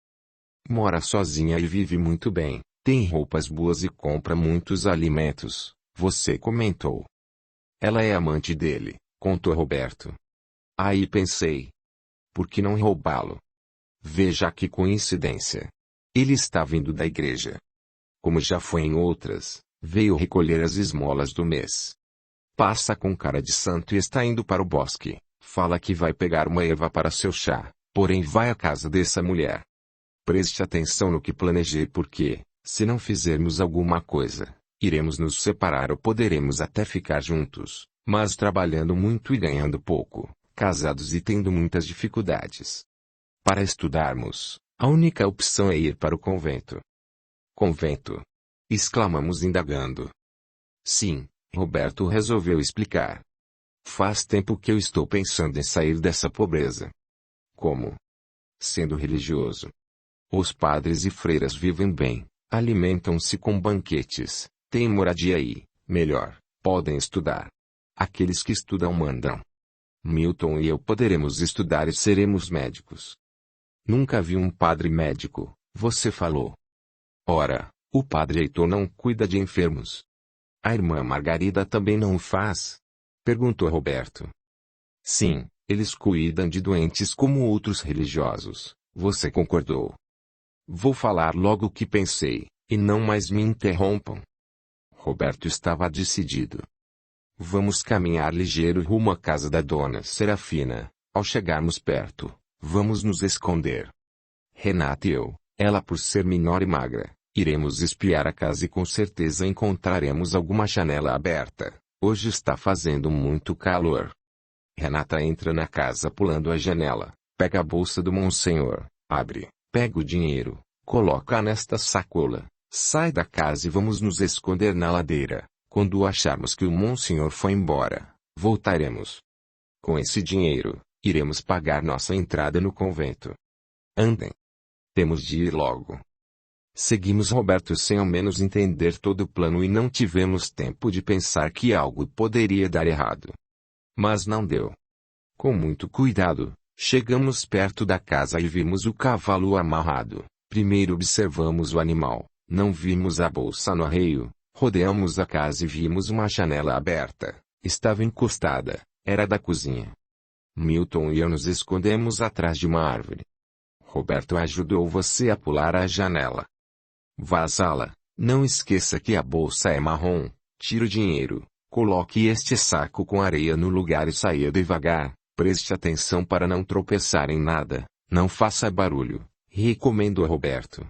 Mora sozinha e vive muito bem, tem roupas boas e compra muitos alimentos, você comentou. Ela é amante dele, contou Roberto. Aí pensei. Por que não roubá-lo? Veja que coincidência. Ele está vindo da igreja. Como já foi em outras, veio recolher as esmolas do mês. Passa com cara de santo e está indo para o bosque. Fala que vai pegar uma erva para seu chá, porém vai à casa dessa mulher. Preste atenção no que planejei porque, se não fizermos alguma coisa, iremos nos separar ou poderemos até ficar juntos, mas trabalhando muito e ganhando pouco, casados e tendo muitas dificuldades. Para estudarmos, a única opção é ir para o convento. Convento? Exclamamos indagando. Sim, Roberto resolveu explicar. Faz tempo que eu estou pensando em sair dessa pobreza. Como? Sendo religioso. Os padres e freiras vivem bem, alimentam-se com banquetes, têm moradia e, melhor, podem estudar. Aqueles que estudam mandam. Milton e eu poderemos estudar e seremos médicos. Nunca vi um padre médico, você falou. Ora, o padre Heitor não cuida de enfermos. A irmã Margarida também não o faz? Perguntou Roberto. Sim, eles cuidam de doentes como outros religiosos, você concordou. Vou falar logo o que pensei, e não mais me interrompam. Roberto estava decidido. Vamos caminhar ligeiro rumo à casa da Dona Serafina. Ao chegarmos perto, vamos nos esconder. Renata e eu, ela por ser menor e magra, iremos espiar a casa e com certeza encontraremos alguma janela aberta. Hoje está fazendo muito calor. Renata entra na casa pulando a janela, pega a bolsa do monsenhor, abre, pega o dinheiro, coloca nesta sacola, sai da casa e vamos nos esconder na ladeira, Quando acharmos que o Monsenhor foi embora, voltaremos. Com esse dinheiro, iremos pagar nossa entrada no convento. Andem. Temos de ir logo. Seguimos Roberto sem ao menos entender todo o plano e não tivemos tempo de pensar que algo poderia dar errado. Mas não deu. Com muito cuidado, chegamos perto da casa e vimos o cavalo amarrado. Primeiro observamos o animal, não vimos a bolsa no arreio, rodeamos a casa e vimos uma janela aberta. Estava encostada, era da cozinha. Milton e eu nos escondemos atrás de uma árvore. Roberto ajudou você a pular a janela. Vá à sala, não esqueça que a bolsa é marrom, tire o dinheiro, coloque este saco com areia no lugar e saia devagar, preste atenção para não tropeçar em nada, não faça barulho, recomendo a Roberto.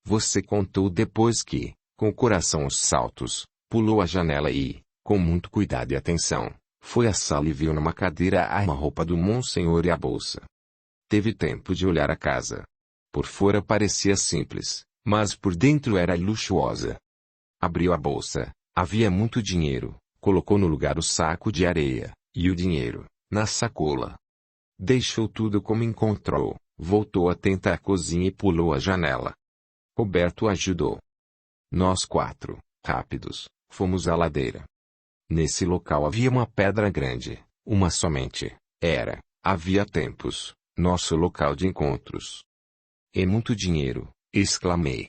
Você contou depois que, com o coração aos saltos, pulou a janela e, com muito cuidado e atenção, foi à sala e viu numa cadeira a roupa do Monsenhor e a bolsa. Teve tempo de olhar a casa. Por fora parecia simples, mas por dentro era luxuosa. Abriu a bolsa, havia muito dinheiro, colocou no lugar o saco de areia, e o dinheiro, na sacola. Deixou tudo como encontrou, voltou atenta à cozinha e pulou a janela. Roberto ajudou. Nós quatro, rápidos, fomos à ladeira. Nesse local havia uma pedra grande, uma somente, havia tempos, nosso local de encontros. E muito dinheiro, exclamei.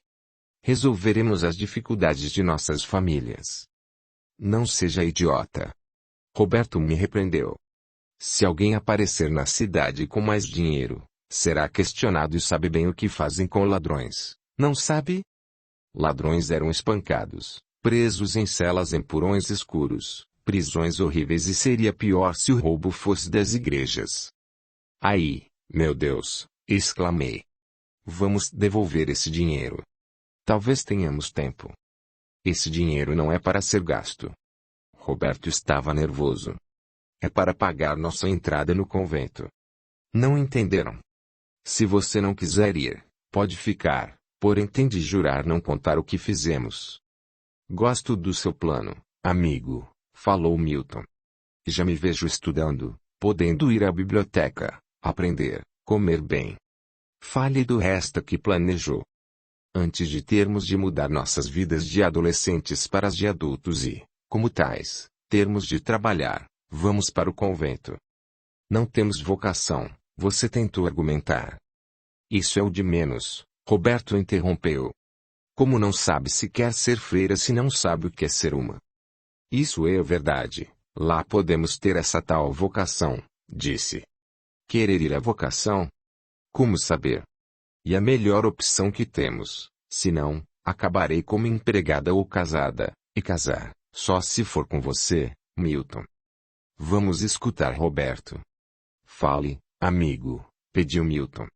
Resolveremos as dificuldades de nossas famílias. Não seja idiota. Roberto me repreendeu. Se alguém aparecer na cidade com mais dinheiro, será questionado e sabe bem o que fazem com ladrões, não sabe? Ladrões eram espancados, presos em celas em porões escuros, prisões horríveis e seria pior se o roubo fosse das igrejas. Aí, meu Deus, exclamei. Vamos devolver esse dinheiro. Talvez tenhamos tempo. Esse dinheiro não é para ser gasto. Roberto estava nervoso. É para pagar nossa entrada no convento. Não entenderam? Se você não quiser ir, pode ficar, porém tem de jurar não contar o que fizemos. Gosto do seu plano, amigo, falou Milton. Já me vejo estudando, podendo ir à biblioteca, aprender, comer bem. Fale do resto que planejou. Antes de termos de mudar nossas vidas de adolescentes para as de adultos e, como tais, termos de trabalhar, vamos para o convento. Não temos vocação, você tentou argumentar. Isso é o de menos, Roberto interrompeu. Como não sabe se quer ser freira se não sabe o que é ser uma? Isso é verdade, lá podemos ter essa tal vocação, disse. Querer ir à vocação? Como saber? E a melhor opção que temos, senão, acabarei como empregada ou casada, e casar, só se for com você, Milton. Vamos escutar Roberto. Fale, amigo, pediu Milton.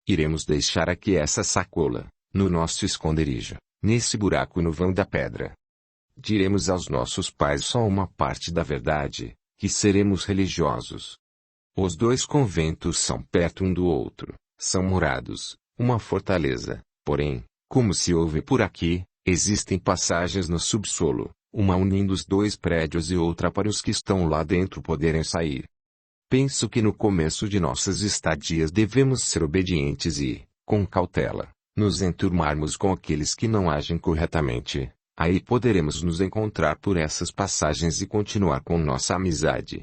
Iremos deixar aqui essa sacola, no nosso esconderijo, nesse buraco no vão da pedra. Diremos aos nossos pais só uma parte da verdade, que seremos religiosos. Os dois conventos são perto um do outro, são murados, uma fortaleza, porém, como se ouve por aqui, existem passagens no subsolo, uma unindo os dois prédios e outra para os que estão lá dentro poderem sair. Penso que no começo de nossas estadias devemos ser obedientes e, com cautela, nos enturmarmos com aqueles que não agem corretamente, aí poderemos nos encontrar por essas passagens e continuar com nossa amizade.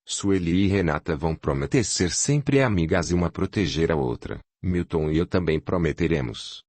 Sueli e Renata vão prometer ser sempre amigas e uma proteger a outra. Milton e eu também prometeremos.